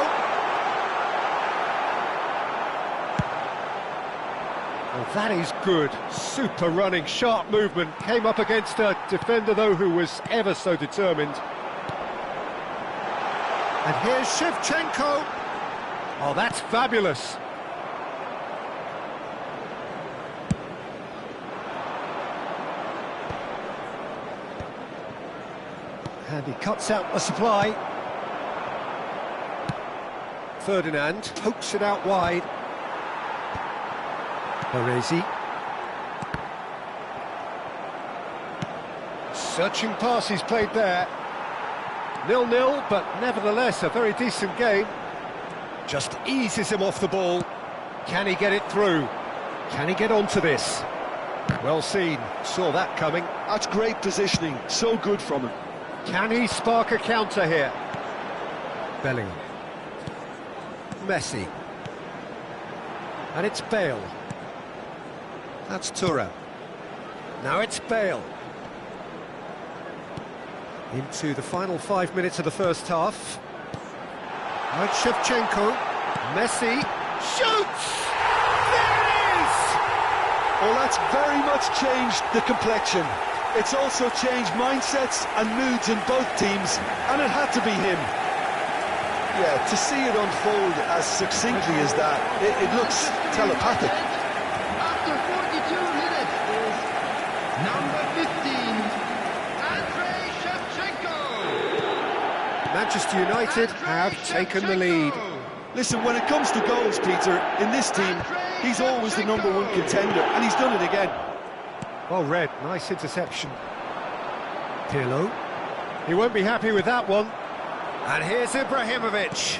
Well, that is good. Super running, sharp movement. Came up against a defender, though, who was ever so determined. And here's Shevchenko. Oh, that's fabulous. And he cuts out the supply. Ferdinand pokes it out wide. Baresi. Searching pass he's played there. 0-0, but nevertheless a very decent game. Just eases him off the ball. Can he get it through? Can he get onto this? Well seen, saw that coming. That's great positioning, so good from him. Can he spark a counter here? Bellingham. Messi. And it's Bale. That's Thuram. Now it's Bale. Into the final 5 minutes of the first half. Now it's Shevchenko. Messi. Shoots! There it is! Well, that's very much changed the complexion. It's also changed mindsets and moods in both teams, and it had to be him. Yeah, to see it unfold as succinctly as that, it looks telepathic. After 42 minutes is number 15, Andrei Shevchenko. Manchester United have taken the lead. Listen, when it comes to goals, Peter, in this team, he's always the #1 contender, and he's done it again. Well read, nice interception. Pirlo. He won't be happy with that one. And here's Ibrahimovic.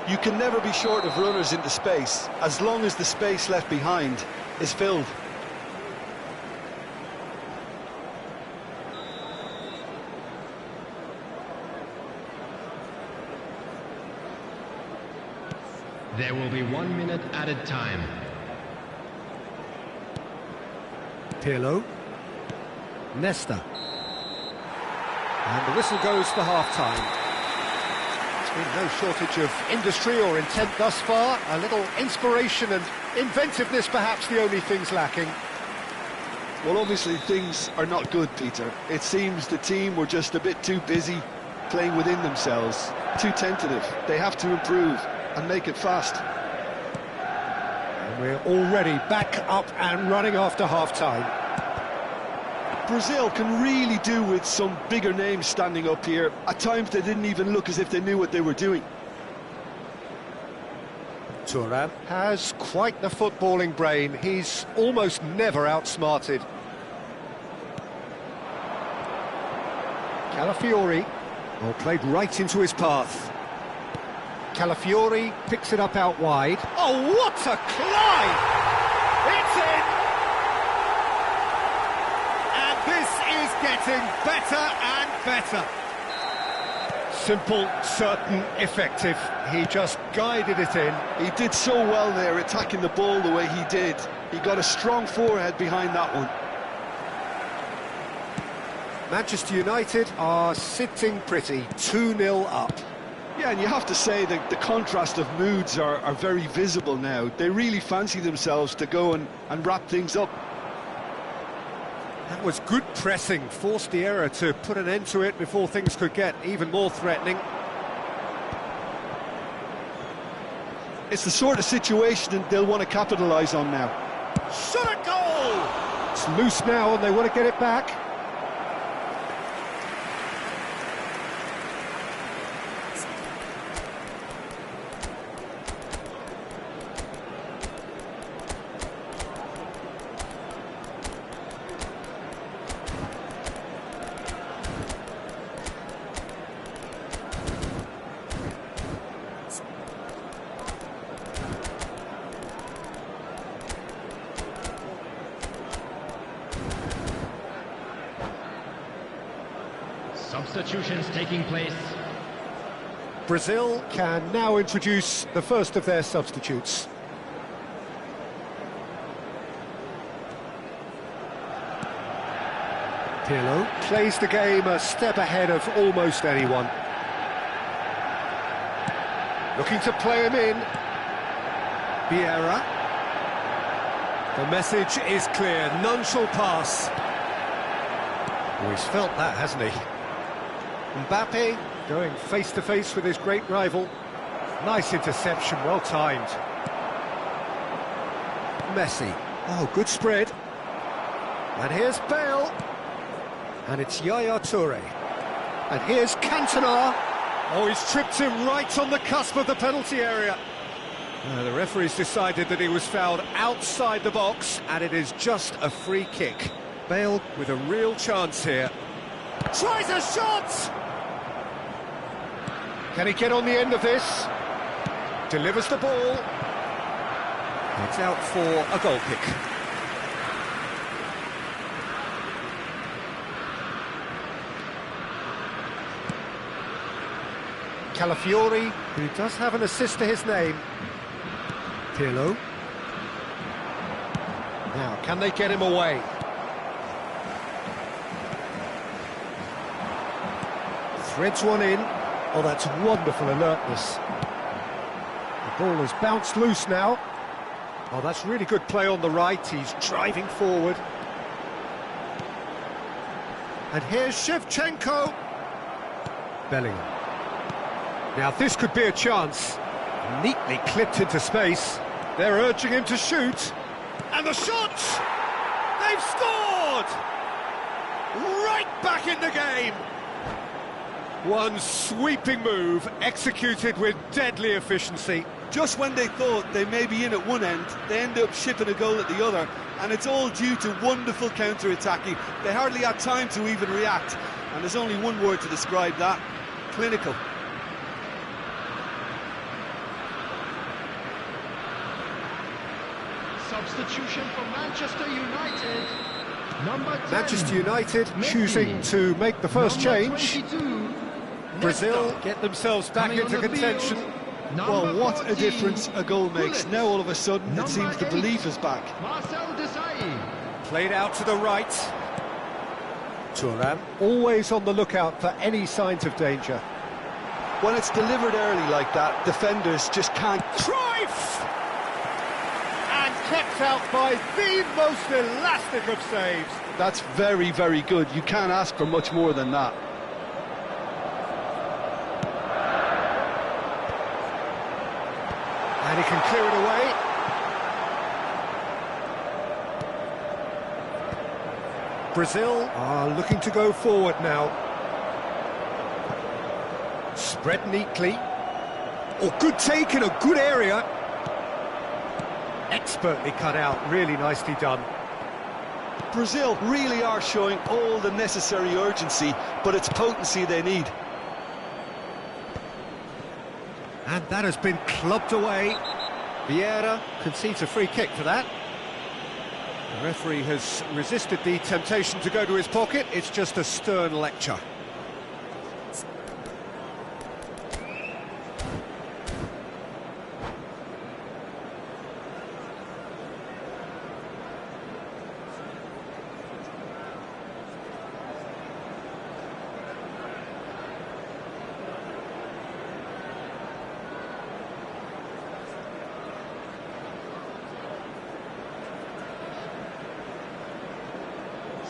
You can never be short of runners into space, as long as the space left behind is filled. There will be 1 minute added time. Pirlo. Nesta. And the whistle goes for half-time. There's been no shortage of industry or intent thus far. A little inspiration and inventiveness, perhaps the only things lacking. Well, obviously things are not good, Peter. It seems the team were just a bit too busy playing within themselves, too tentative. They have to improve and make it fast. And we're already back up and running after half-time. Brazil can really do with some bigger names standing up here. At times they didn't even look as if they knew what they were doing. Thuram has quite the footballing brain. He's almost never outsmarted. Calafiori, well, played right into his path. Calafiori picks it up out wide. Oh, what a climb! It's in! And this is getting better and better. Simple, certain, effective. He just guided it in. He did so well there, attacking the ball the way he did. He got a strong forehead behind that one. Manchester United are sitting pretty, 2-0 up. Yeah, and you have to say that the contrast of moods are very visible now. They really fancy themselves to go and wrap things up. That was good pressing, forced the error to put an end to it before things could get even more threatening. It's the sort of situation that they'll want to capitalise on now. Shot a goal! It's loose now and they want to get it back. Substitutions taking place. Brazil can now introduce the first of their substitutes. Pirlo plays the game a step ahead of almost anyone. Looking to play him in. Vieira. The message is clear, none shall pass. Oh, he's felt that, hasn't he? Mbappe going face-to-face with his great rival. Nice interception, well timed. Messi. Oh, good spread. And here's Bale. And it's Yaya Toure. And here's Cantona. Oh, he's tripped him right on the cusp of the penalty area. The referee's decided that he was fouled outside the box, and it is just a free kick. Bale with a real chance here. Tries a shot! Can he get on the end of this? Delivers the ball. It's out for a goal kick. Calafiori, who does have an assist to his name. Pirlo. Now, can they get him away? Threads one in. Oh, that's wonderful alertness. The ball has bounced loose now. Oh, that's really good play on the right. He's driving forward. And here's Shevchenko. Bellingham. Now, this could be a chance. Neatly clipped into space. They're urging him to shoot. And the shot! They've scored! Right back in the game! One sweeping move, executed with deadly efficiency. Just when they thought they may be in at one end, they end up shipping a goal at the other, and it's all due to wonderful counter-attacking. They hardly had time to even react, and there's only one word to describe that: clinical. Substitution for Manchester United. Number 10, Manchester United Messi. choosing to make the first Number change. 22, Brazil Nesta. get themselves back Coming into on the contention. field, Well, number what a 14, difference a goal makes. Gullit. Now all of a sudden it Number seems the 8, belief is back. Marcel Desailly. Played out to the right. Thuram always on the lookout for any signs of danger. When it's delivered early like that, defenders just can't. Cruyff! And kept out by the most elastic of saves. That's very, very good. You can't ask for much more than that. And he can clear it away. Brazil are looking to go forward now. Spread neatly. Oh, good take in a good area. Expertly cut out, really nicely done. Brazil really are showing all the necessary urgency, but it's potency they need. And that has been clubbed away. Vieira concedes a free kick for that. The referee has resisted the temptation to go to his pocket. It's just a stern lecture.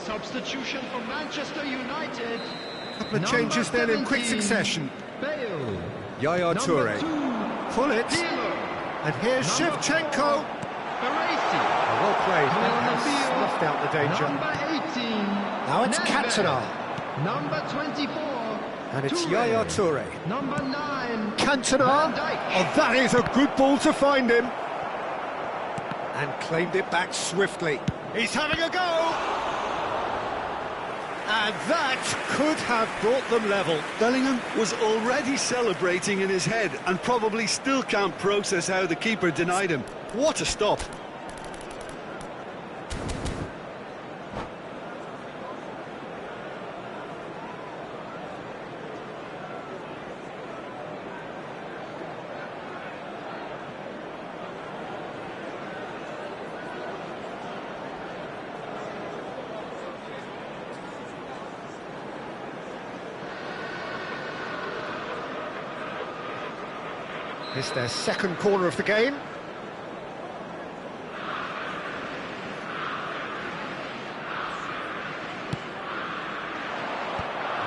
Substitution for Manchester United. Couple of changes then in quick 17, succession. Bale. Yaya Number Toure. 2, Pull it. Pirlo. And here's Number Shevchenko. 4, Baresi. Well played. Coming on That the has field. snuffed out the danger. Number 18. Now it's Nedved. Cantona. Number 24. And it's Toure. Yaya Toure. Number 9. Cantona. Van Dijk. Oh, that is a good ball to find him. And claimed it back swiftly. He's having a go. And that could have brought them level. Bellingham was already celebrating in his head and probably still can't process how the keeper denied him. What a stop. It's their second corner of the game.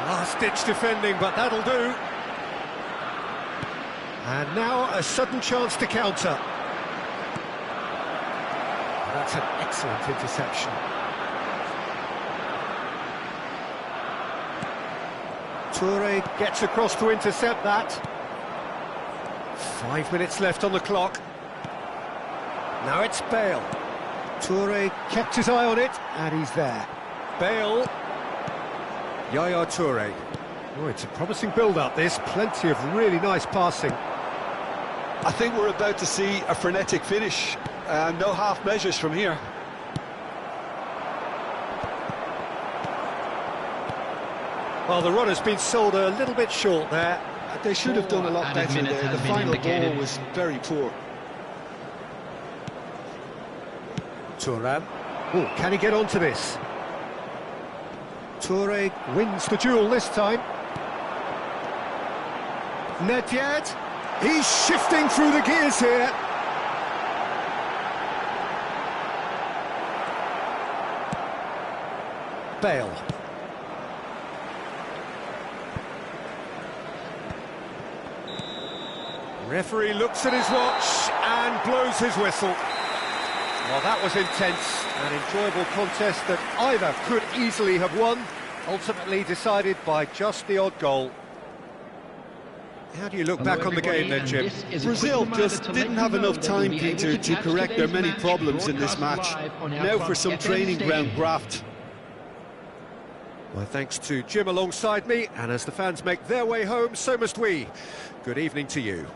Last-ditch defending, but that'll do. And now a sudden chance to counter. That's an excellent interception. Toure gets across to intercept that. 5 minutes left on the clock. Now it's Bale. Toure kept his eye on it, and he's there. Bale. Yaya Toure. Oh, it's a promising build-up, this. Plenty of really nice passing. I think we're about to see a frenetic finish. No half measures from here. Well, the run has been sold a little bit short there. They should have done a lot Added better minutes there. has The been final indicated. ball was very poor. Thuram. Oh, can he get onto this? Toure wins the duel this time. Nedved. He's shifting through the gears here. Bale. Referee looks at his watch and blows his whistle. Well, that was intense, an enjoyable contest that either could easily have won, ultimately decided by just the odd goal. How do you look back on the game then, Jim? Brazil just didn't have enough time, Peter, to correct their many problems in this match. Now for some training ground graft. My thanks to Jim alongside me, and as the fans make their way home, so must we. Good evening to you.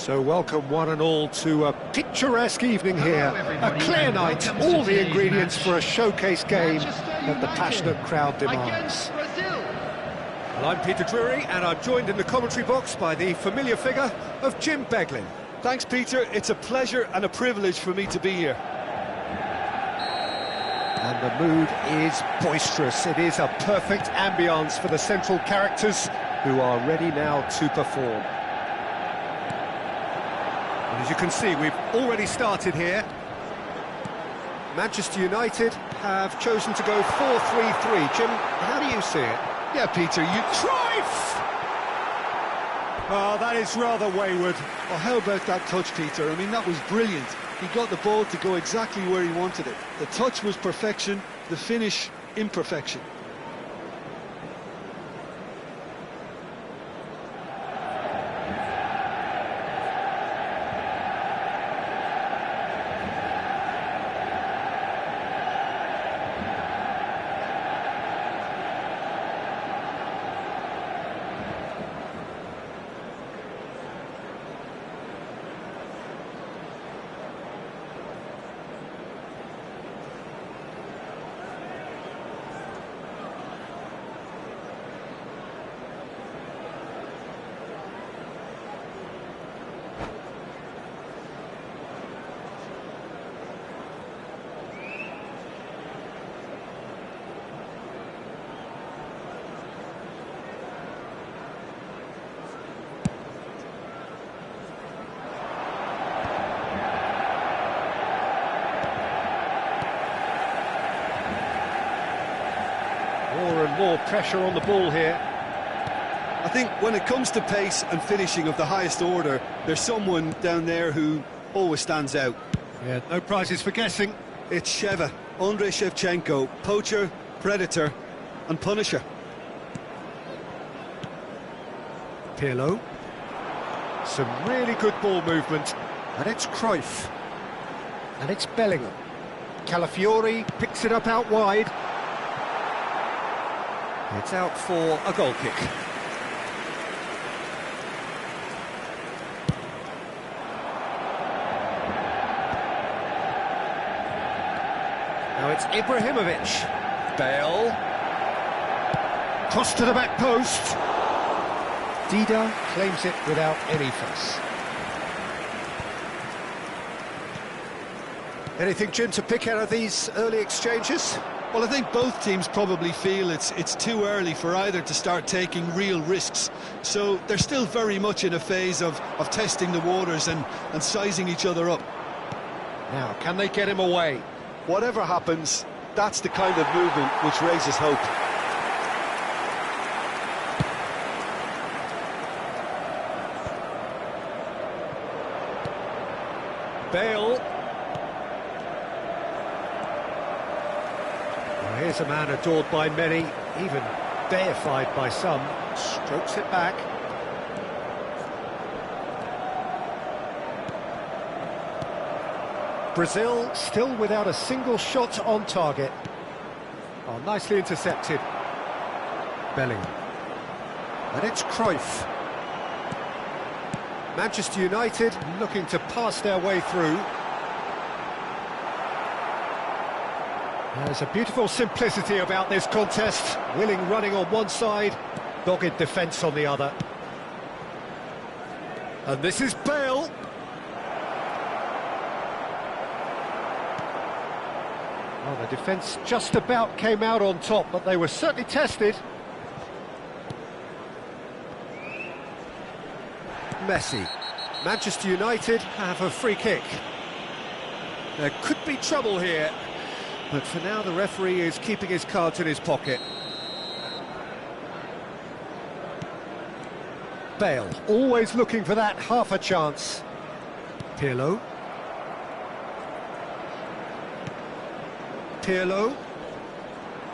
So welcome one and all to a picturesque evening here, a clear night, all the ingredients for a showcase game that the passionate crowd demands. Well, I'm Peter Drury and I'm joined in the commentary box by the familiar figure of Jim Beglin. Thanks, Peter. It's a pleasure and a privilege for me to be here. And the mood is boisterous. It is a perfect ambience for the central characters who are ready now to perform. And as you can see, we've already started here. Manchester United have chosen to go 4-3-3. Jim, how do you see it? Yeah, Peter, Cruyff! Oh, that is rather wayward. Oh, how about that touch, Peter? I mean, that was brilliant. He got the ball to go exactly where he wanted it. The touch was perfection, the finish, imperfection. More and more pressure on the ball here. I think when it comes to pace and finishing of the highest order, there's someone down there who always stands out. Yeah, no prizes for guessing. It's Sheva, Andrei Shevchenko, poacher, predator and punisher. Pirlo. Some really good ball movement. And it's Cruyff. And it's Bellingham. Calafiori picks it up out wide. It's out for a goal kick. Now it's Ibrahimovic. Bale. Cross to the back post. Dida claims it without any fuss. Anything, Jim, to pick out of these early exchanges? Well, I think both teams probably feel it's too early for either to start taking real risks. So they're still very much in a phase of testing the waters and sizing each other up. Now, can they get him away? Whatever happens, that's the kind of movement which raises hope. Bale. Well, here's a man adored by many, even deified by some. Strokes it back. Brazil still without a single shot on target. Oh, nicely intercepted. Bellingham. And it's Cruyff. Manchester United looking to pass their way through. There's a beautiful simplicity about this contest. Willing running on one side, dogged defence on the other. And this is Bale. Well, the defence just about came out on top, but they were certainly tested. Messi. Manchester United have a free kick. There could be trouble here, but for now the referee is keeping his cards in his pocket. Bale, always looking for that half a chance. Pirlo. Pirlo.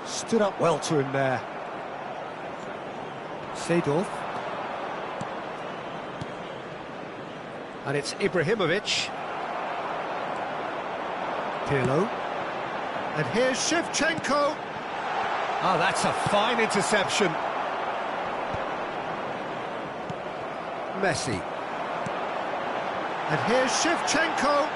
Stood up well to him there. Seedorf. And it's Ibrahimovic. Pirlo. And here's Shevchenko. Oh, that's a fine interception. Messi. And here's Shevchenko.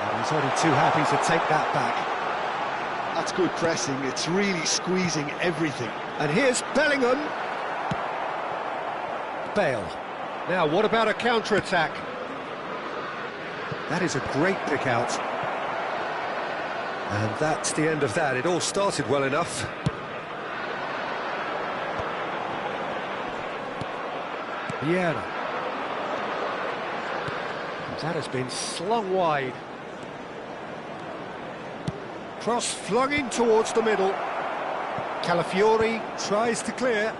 And he's only too happy to take that back. That's good pressing, it's really squeezing everything. And here's Bellingham. Bale. Now, what about a counter-attack? That is a great pick out. And that's the end of that. It all started well enough. Vieira. That has been slung wide. Cross flung in towards the middle. Calafiori tries to clear.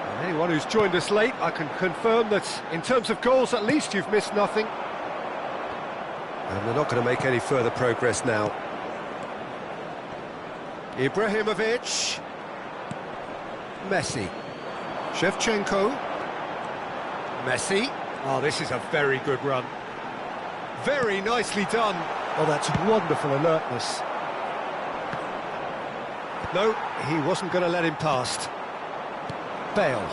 And anyone who's joined us late, I can confirm that in terms of goals, at least you've missed nothing. And they're not going to make any further progress now. Ibrahimovic. Messi. Shevchenko. Messi. Oh, this is a very good run. Very nicely done. Oh, that's wonderful alertness. No, he wasn't going to let him past. Bale.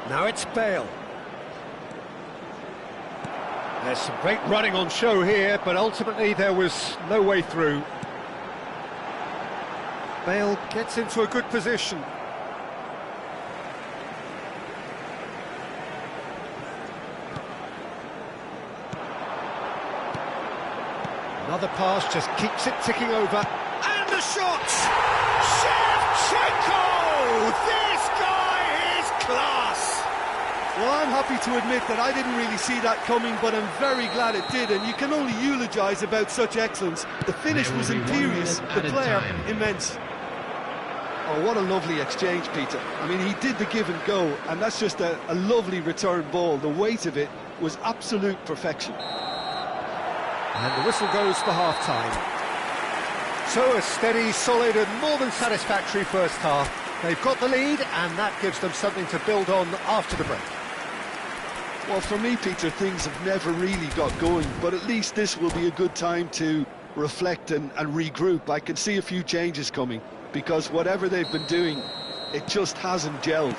Now it's Bale. There's some great running on show here, but ultimately there was no way through. Bale gets into a good position. Another pass just keeps it ticking over. And the shot! Shevchenko! This guy is class! Well, I'm happy to admit that I didn't really see that coming, but I'm very glad it did, and you can only eulogise about such excellence. The finish was imperious, the player immense. Oh, what a lovely exchange, Peter. I mean, he did the give and go, and that's just a lovely return ball. The weight of it was absolute perfection. And the whistle goes for half-time. So a steady, solid and more than satisfactory first half. They've got the lead, and that gives them something to build on after the break. Well, for me, Peter, things have never really got going, but at least this will be a good time to reflect and regroup. I can see a few changes coming, because whatever they've been doing, it just hasn't gelled.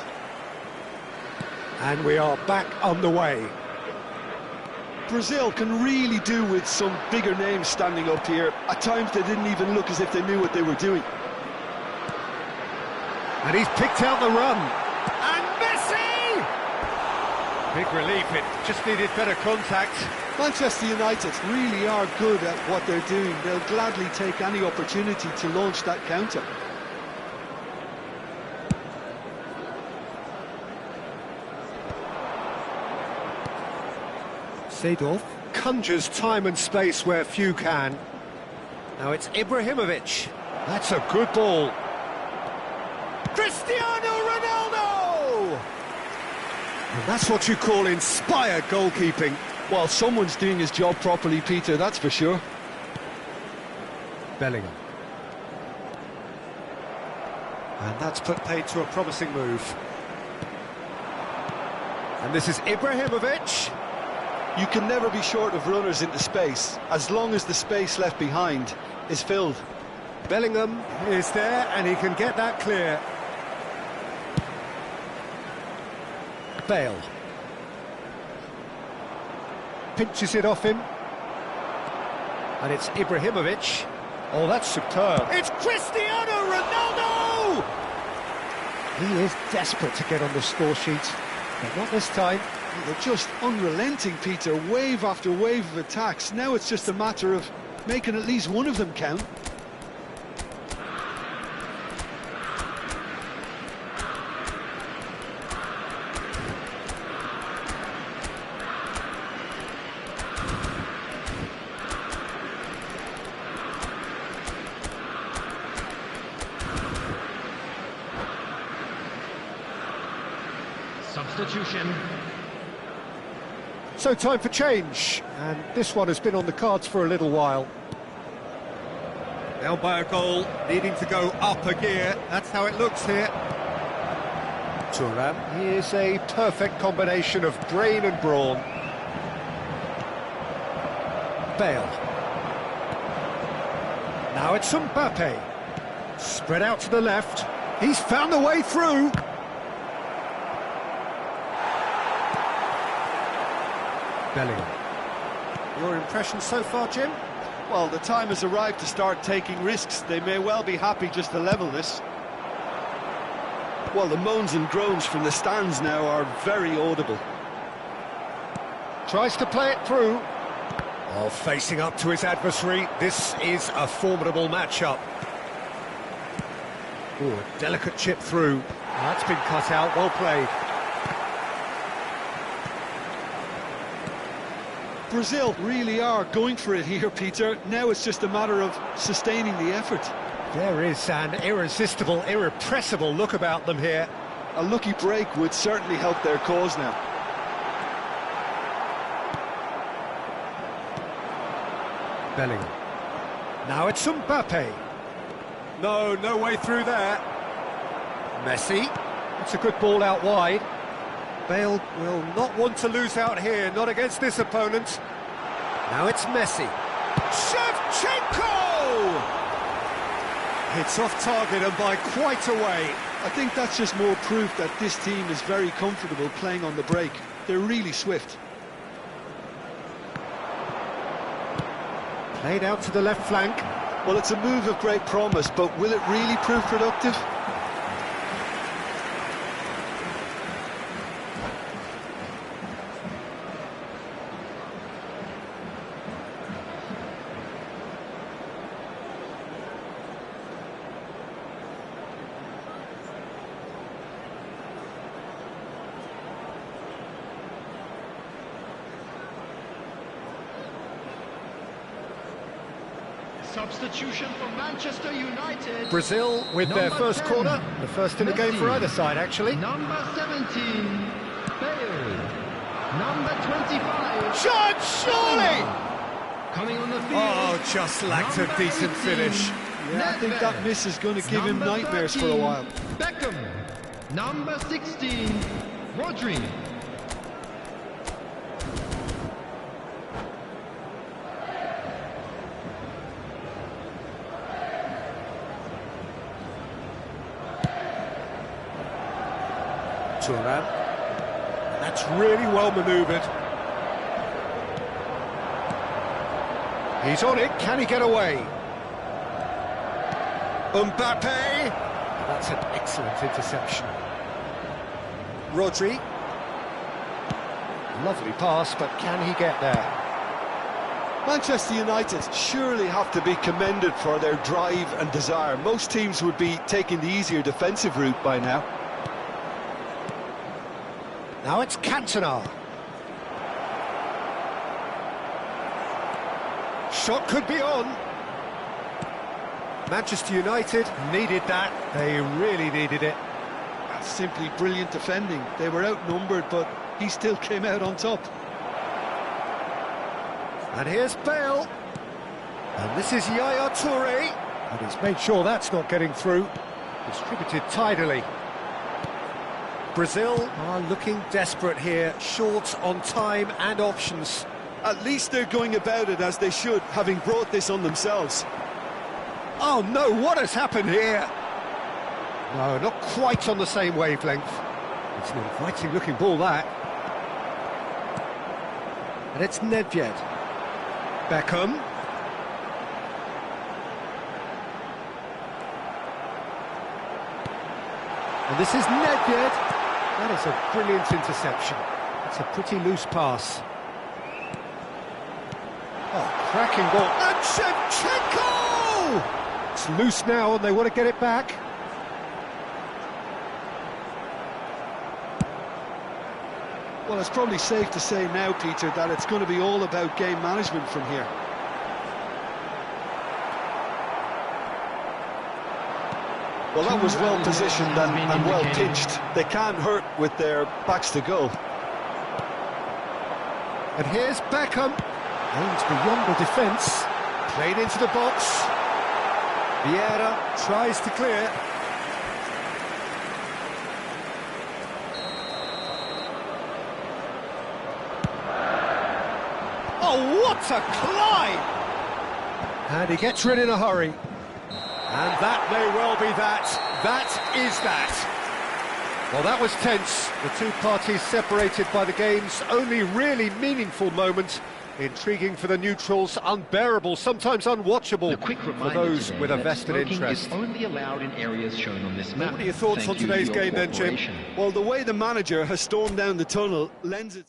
And we are back on the way. Brazil can really do with some bigger names standing up here. At times they didn't even look as if they knew what they were doing. And he's picked out the run. And Messi! Big relief, it just needed better contact. Manchester United really are good at what they're doing. They'll gladly take any opportunity to launch that counter. Seedorf conjures time and space where few can. Now it's Ibrahimovic. That's a good ball. Cristiano Ronaldo! And that's what you call inspired goalkeeping. Well, someone's doing his job properly, Peter, that's for sure. Bellingham. And that's put paid to a promising move. And this is Ibrahimovic. You can never be short of runners into space, as long as the space left behind is filled. Bellingham is there, and he can get that clear. Bale. Pinches it off him. And it's Ibrahimovic. Oh, that's superb. It's Cristiano Ronaldo! He is desperate to get on the score sheet, but not this time. They're just unrelenting, Peter, wave after wave of attacks. Now it's just a matter of making at least one of them count. Substitution. So time for change, and this one has been on the cards for a little while. Down by a goal, needing to go up a gear, that's how it looks here. Thuram, he is a perfect combination of brain and brawn. Bale. Now it's Mbappe. Spread out to the left. He's found the way through. Bellingham. Your impression so far, Jim? Well, the time has arrived to start taking risks. They may well be happy just to level this. Well, the moans and groans from the stands now are very audible. Tries to play it through. Oh, facing up to his adversary. This is a formidable matchup. Oh, a delicate chip through. That's been cut out, well played. Brazil really are going for it here, Peter. Now it's just a matter of sustaining the effort. There is an irresistible, irrepressible look about them here. A lucky break would certainly help their cause now. Bellingham. Now it's Mbappe. No way through there. Messi. It's a good ball out wide. Bale will not want to lose out here, not against this opponent. Now it's Messi. Shevchenko! It's off target and by quite a way. I think that's just more proof that this team is very comfortable playing on the break. They're really swift. Played out to the left flank. Well, it's a move of great promise, but will it really prove productive? Substitution for Manchester United. Brazil with their first 10, corner. The first in the game for either side, actually. Number 17, Bale. Number 25. Shot, surely! Coming on the field. Oh, just lacked a Number decent 18, finish. Yeah, I think that miss is going to give him Number nightmares for a 13, while. Beckham. Number 16, Rodri. Thuram. That's really well manoeuvred. He's on it, can he get away? Mbappe! That's an excellent interception. Rodri. Lovely pass, but can he get there? Manchester United surely have to be commended for their drive and desire. Most teams would be taking the easier defensive route by now. Now it's Cantona. Shot could be on. Manchester United needed that. They really needed it. That's simply brilliant defending. They were outnumbered, but he still came out on top. And here's Bale. And this is Yaya Toure. And he's made sure that's not getting through. Distributed tidily. Brazil are looking desperate here, short on time and options. At least they're going about it as they should, having brought this on themselves. Oh no, what has happened here? No, not quite on the same wavelength. It's an inviting looking ball, that. And it's Nedved. Beckham. And this is Nedved. That is a brilliant interception. It's a pretty loose pass. Oh, cracking ball. And Shevchenko! It's loose now and they want to get it back. Well, it's probably safe to say now, Peter, that it's going to be all about game management from here. Well, that was well positioned and well pitched. They can't hurt with their backs to goal. And here's Beckham. Aims beyond the defence. Played into the box. Vieira tries to clear. Oh, what a climb! And he gets rid in a hurry. And that may well be that. That is that. Well, that was tense. The two parties separated by the game's only really meaningful moment. Intriguing for the neutrals, unbearable, sometimes unwatchable for those with a vested interest. Is only allowed in areas shown on this map. What are your thoughts on today's game then, Jim? Well, the way the manager has stormed down the tunnel lends it...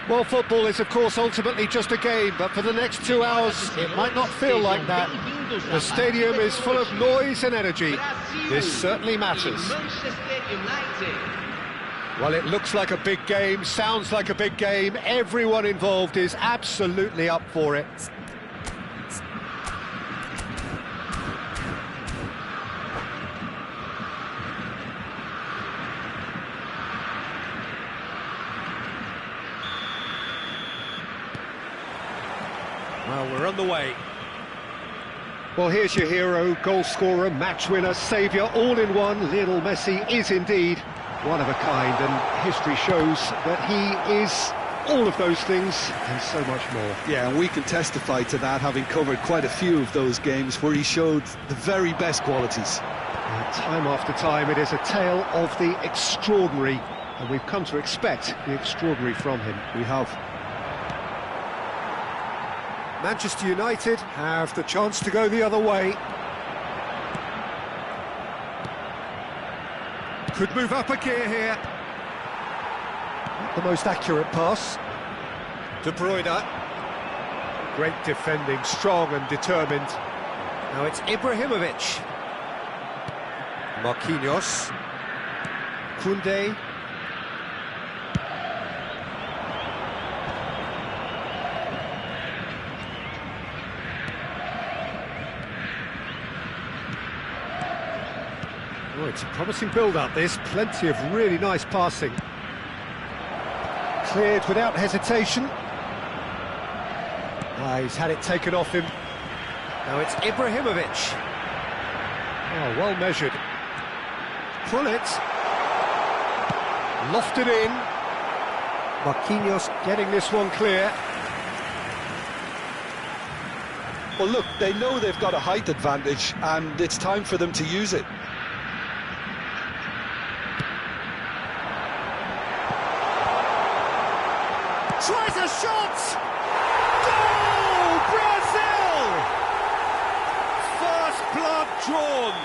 Well, football is, of course, ultimately just a game, but for the next 2 hours, it might not feel like that. The stadium is full of noise and energy. This certainly matters. Well, it looks like a big game, sounds like a big game. Everyone involved is absolutely up for it. Well, we're on the way. Well, here's your hero, goal scorer, match winner, saviour, all in one. Lionel Messi is indeed one of a kind, and history shows that he is all of those things and so much more. Yeah, and we can testify to that, having covered quite a few of those games where he showed the very best qualities. Time after time, it is a tale of the extraordinary, and we've come to expect the extraordinary from him. We have. Manchester United have the chance to go the other way. Could move up a gear here. Not the most accurate pass. De Bruyne. Great defending, strong and determined. Now it's Ibrahimovic. Marquinhos. Koundé. Oh, it's a promising build-up, this. Plenty of really nice passing. Cleared without hesitation. He's had it taken off him. Now it's Ibrahimovic. Oh, well measured. Pullet. Lofted in. Marquinhos getting this one clear. Well, look, they know they've got a height advantage, and it's time for them to use it. Tries a shot! Goal! Brazil! First blood drawn.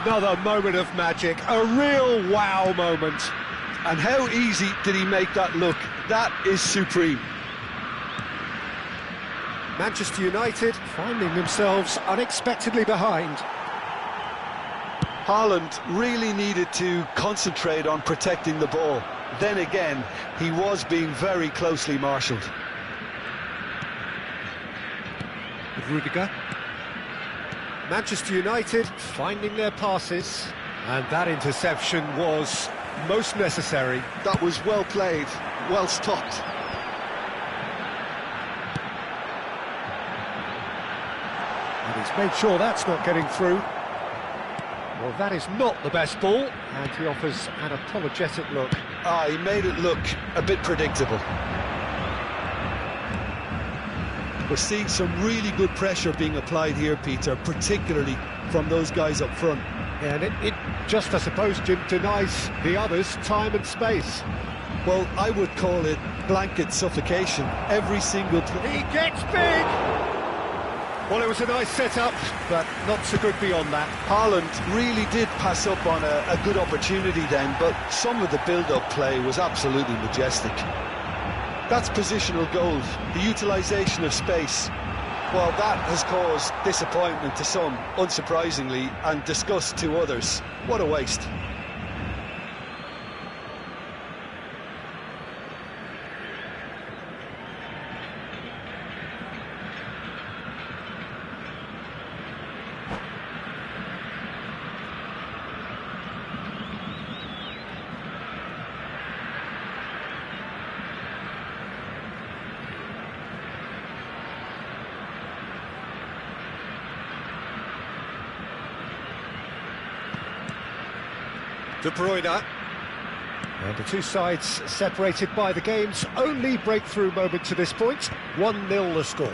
Another moment of magic, a real wow moment. And how easy did he make that look? That is supreme. Manchester United finding themselves unexpectedly behind. Haaland really needed to concentrate on protecting the ball. Then again, he was being very closely marshalled. Rudiger. Manchester United finding their passes, and that interception was most necessary. That was well played, well stopped. And he's made sure that's not getting through. Well, that is not the best ball, and he offers an apologetic look. He made it look a bit predictable. We're seeing some really good pressure being applied here, Peter, particularly from those guys up front. Yeah, and it just, I suppose, Jim, denies the others time and space. Well, I would call it blanket suffocation. Every single play. He gets big! Well, it was a nice setup, but not so good beyond that. Haaland really did pass up on a good opportunity then, but some of the build-up play was absolutely majestic. That's positional goal, the utilisation of space. Well, that has caused disappointment to some, unsurprisingly, and disgust to others. What a waste. De Bruyne. And the two sides separated by the game's only breakthrough moment to this point. 1-0 the score.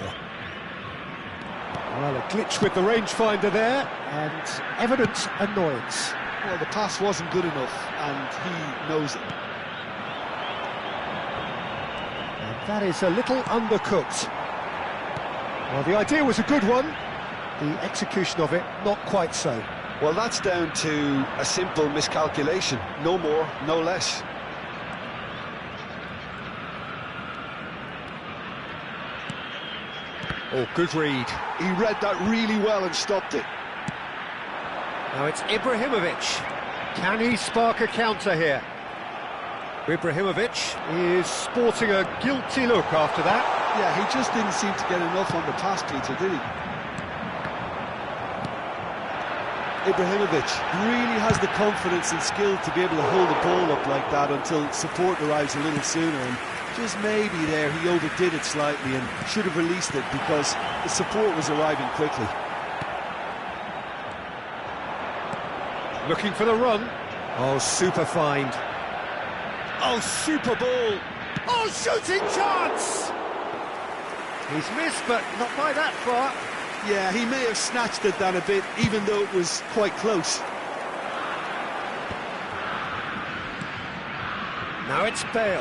Well, a glitch with the rangefinder there, and evident annoyance. Well, the pass wasn't good enough, and he knows it. And that is a little undercooked. Well, the idea was a good one. The execution of it, not quite so. Well, that's down to a simple miscalculation. No more, no less. Oh, good read. He read that really well and stopped it. Now it's Ibrahimovic. Can he spark a counter here? Ibrahimovic is sporting a guilty look after that. Yeah, he just didn't seem to get enough on the pass, Peter, did he? Ibrahimovic really has the confidence and skill to be able to hold the ball up like that until support arrives a little sooner, and just maybe there he overdid it slightly and should have released it because the support was arriving quickly. Looking for the run. Oh, super find. Oh, super ball. Oh, shooting chance! He's missed, but not by that far. Yeah, he may have snatched it down a bit, even though it was quite close. Now it's Bale.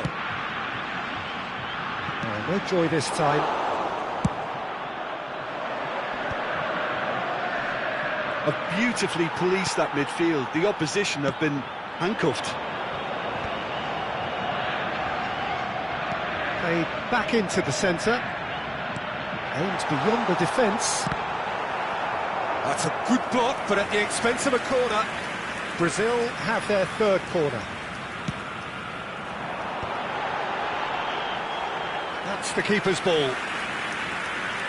Oh, no joy this time. Have beautifully policed that midfield. The opposition have been handcuffed. Played back into the centre. Aimed beyond the defence. That's a good block, but at the expense of a corner. Brazil have their third corner. That's the keeper's ball.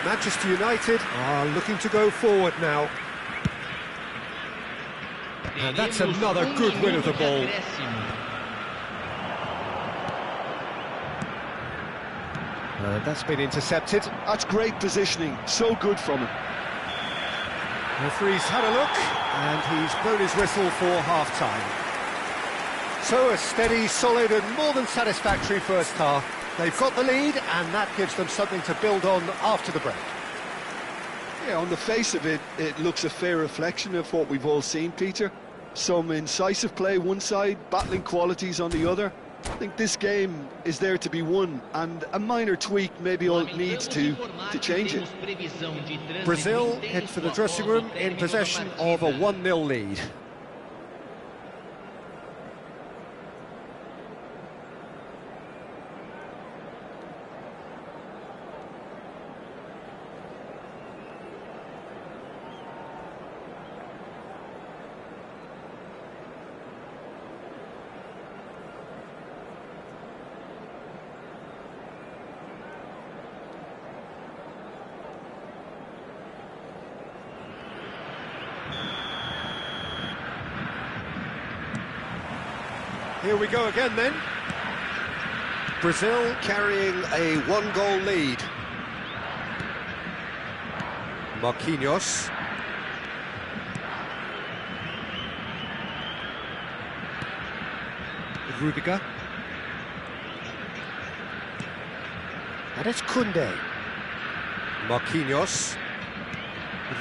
Manchester United are looking to go forward now. And that's another good win of the ball. That's been intercepted. That's great positioning, so good from him. The referee's had a look, and he's blown his whistle for half-time. So a steady, solid and more than satisfactory first half. They've got the lead, and that gives them something to build on after the break. Yeah, on the face of it, it looks a fair reflection of what we've all seen, Peter. Some incisive play one side, battling qualities on the other. I think this game is there to be won, and a minor tweak maybe all it needs to change it. Brazil head for the dressing room in possession of a 1-0 lead. Here we go again then. Brazil carrying a one-goal lead. Marquinhos. Rudiger. And it's Koundé. Marquinhos.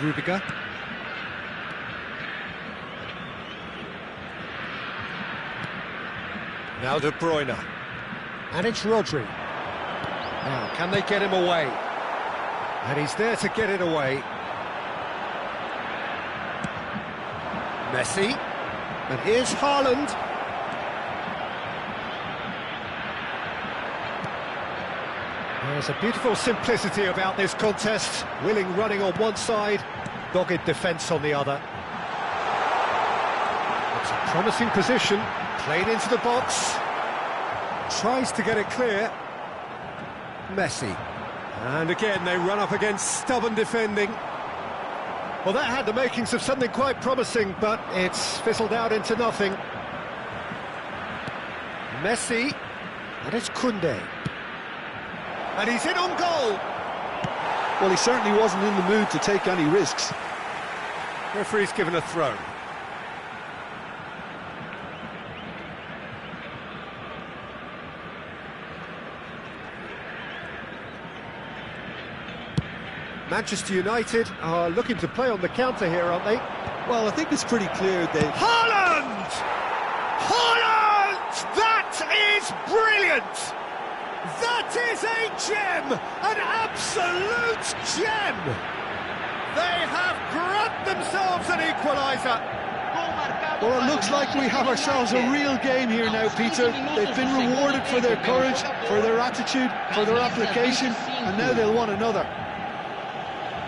Rudiger. Now De Bruyne. And it's Rodri. Now, can they get him away? And he's there to get it away. Messi. And here's Haaland. There's a beautiful simplicity about this contest. Willing running on one side, dogged defence on the other. It's a promising position, played into the box. Tries to get it clear. Messi. And again, they run up against stubborn defending. Well, that had the makings of something quite promising, but it's fizzled out into nothing. Messi. And it's Koundé. And he's in on goal. Well, he certainly wasn't in the mood to take any risks. Referee's given a throw. Manchester United are looking to play on the counter here, aren't they? Well, I think it's pretty clear they... Haaland! Haaland! That is brilliant! That is a gem! An absolute gem! They have grabbed themselves an equaliser. Well, it looks like we have ourselves a real game here now, Peter. They've been rewarded for their courage, for their attitude, for their application, and now they'll want another.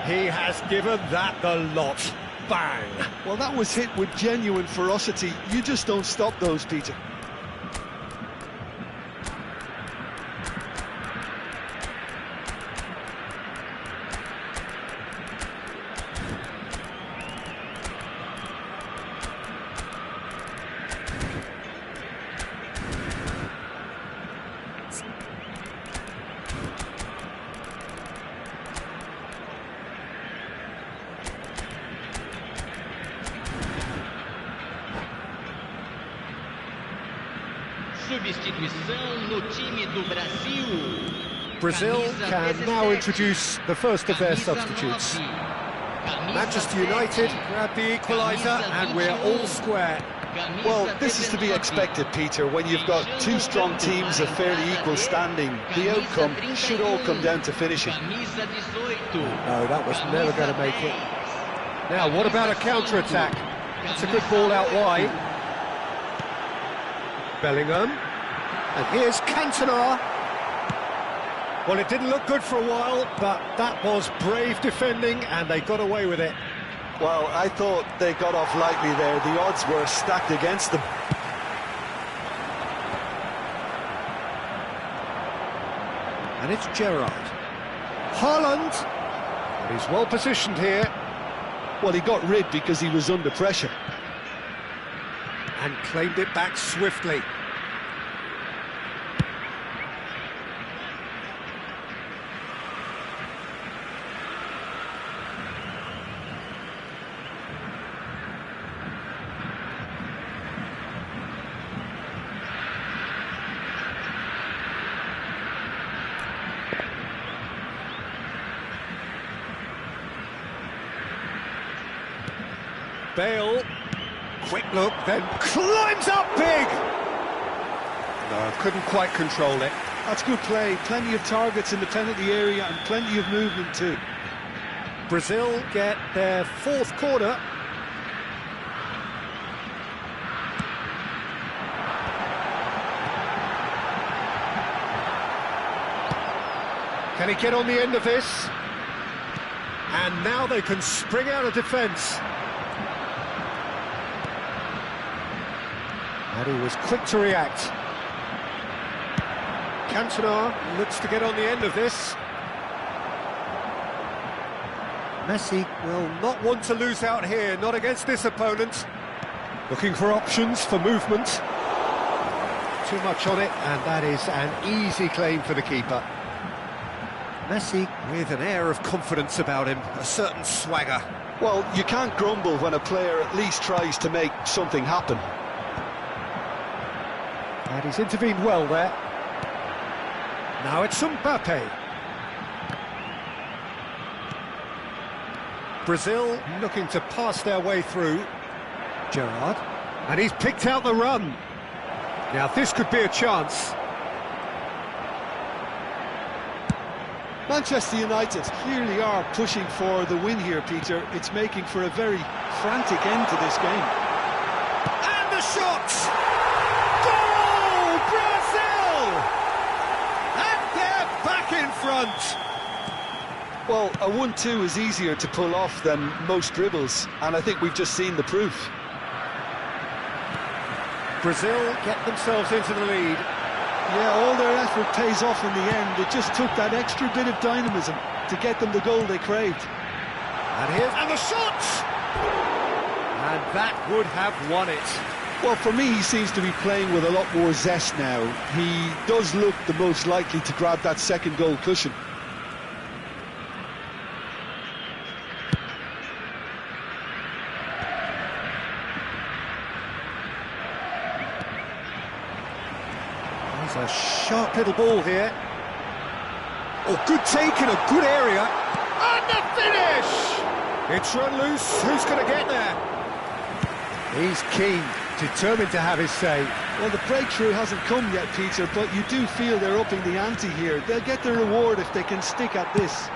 He has given that the lot. Bang! Well, that was hit with genuine ferocity. You just don't stop those, Peter. Brazil can now introduce the first of their substitutes. Manchester United grab the equaliser and we're all square. Well, this is to be expected, Peter, when you've got two strong teams of fairly equal standing. The outcome should all come down to finishing. No, that was never going to make it. Now, what about a counter-attack? That's a good ball out wide. Bellingham. And here's Cantona. Well, it didn't look good for a while, but that was brave defending, and they got away with it. Well, I thought they got off lightly there. The odds were stacked against them. And it's Gerrard. Haaland. He's well positioned here. Well, he got rid because he was under pressure. And claimed it back swiftly. Bale, quick look, then climbs up big! No, couldn't quite control it. That's good play, plenty of targets in the penalty area and plenty of movement too. Brazil get their fourth corner. Can he get on the end of this? And now they can spring out of defence. And he was quick to react. Cantona looks to get on the end of this. Messi will not want to lose out here, not against this opponent. Looking for options for movement. too much on it, and that is an easy claim for the keeper. Messi with an air of confidence about him, a certain swagger. Well, you can't grumble when a player at least tries to make something happen. And he's intervened well there. Now it's Mbappe. Brazil looking to pass their way through. Gerrard. And he's picked out the run. Now this could be a chance. Manchester United clearly are pushing for the win here, Peter. It's making for a very frantic end to this game. And the shot! Goal! Brazil! And they're back in front! Well, a 1-2 is easier to pull off than most dribbles, and I think we've just seen the proof. Brazil get themselves into the lead. Yeah, all their effort pays off in the end. It just took that extra bit of dynamism to get them the goal they craved. And the shot! And that would have won it. Well, for me, he seems to be playing with a lot more zest now. He does look the most likely to grab that second goal cushion. A sharp little ball here. Oh, good take in a good area. And the finish! It's run loose. Who's going to get there? He's keen, determined to have his say. Well, the breakthrough hasn't come yet, Peter, but you do feel they're upping the ante here. They'll get the reward if they can stick at this.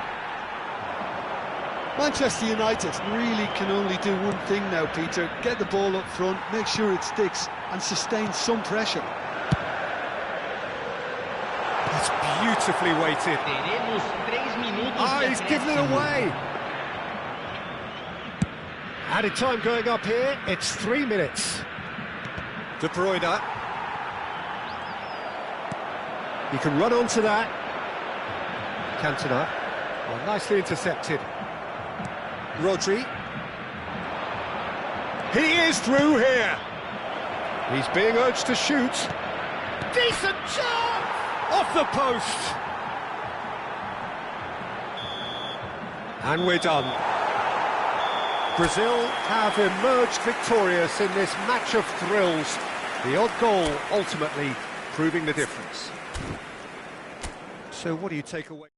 Manchester United really can only do one thing now, Peter. Get the ball up front, make sure it sticks, and sustain some pressure. It's beautifully weighted. He's given it away. Added time going up here. It's 3 minutes. De Bruyne. He can run onto that. Cantona. Oh, nicely intercepted. Rodri. He is through here. He's being urged to shoot. Decent shot! Off the post! And we're done. Brazil have emerged victorious in this match of thrills. The odd goal ultimately proving the difference. So what do you take away?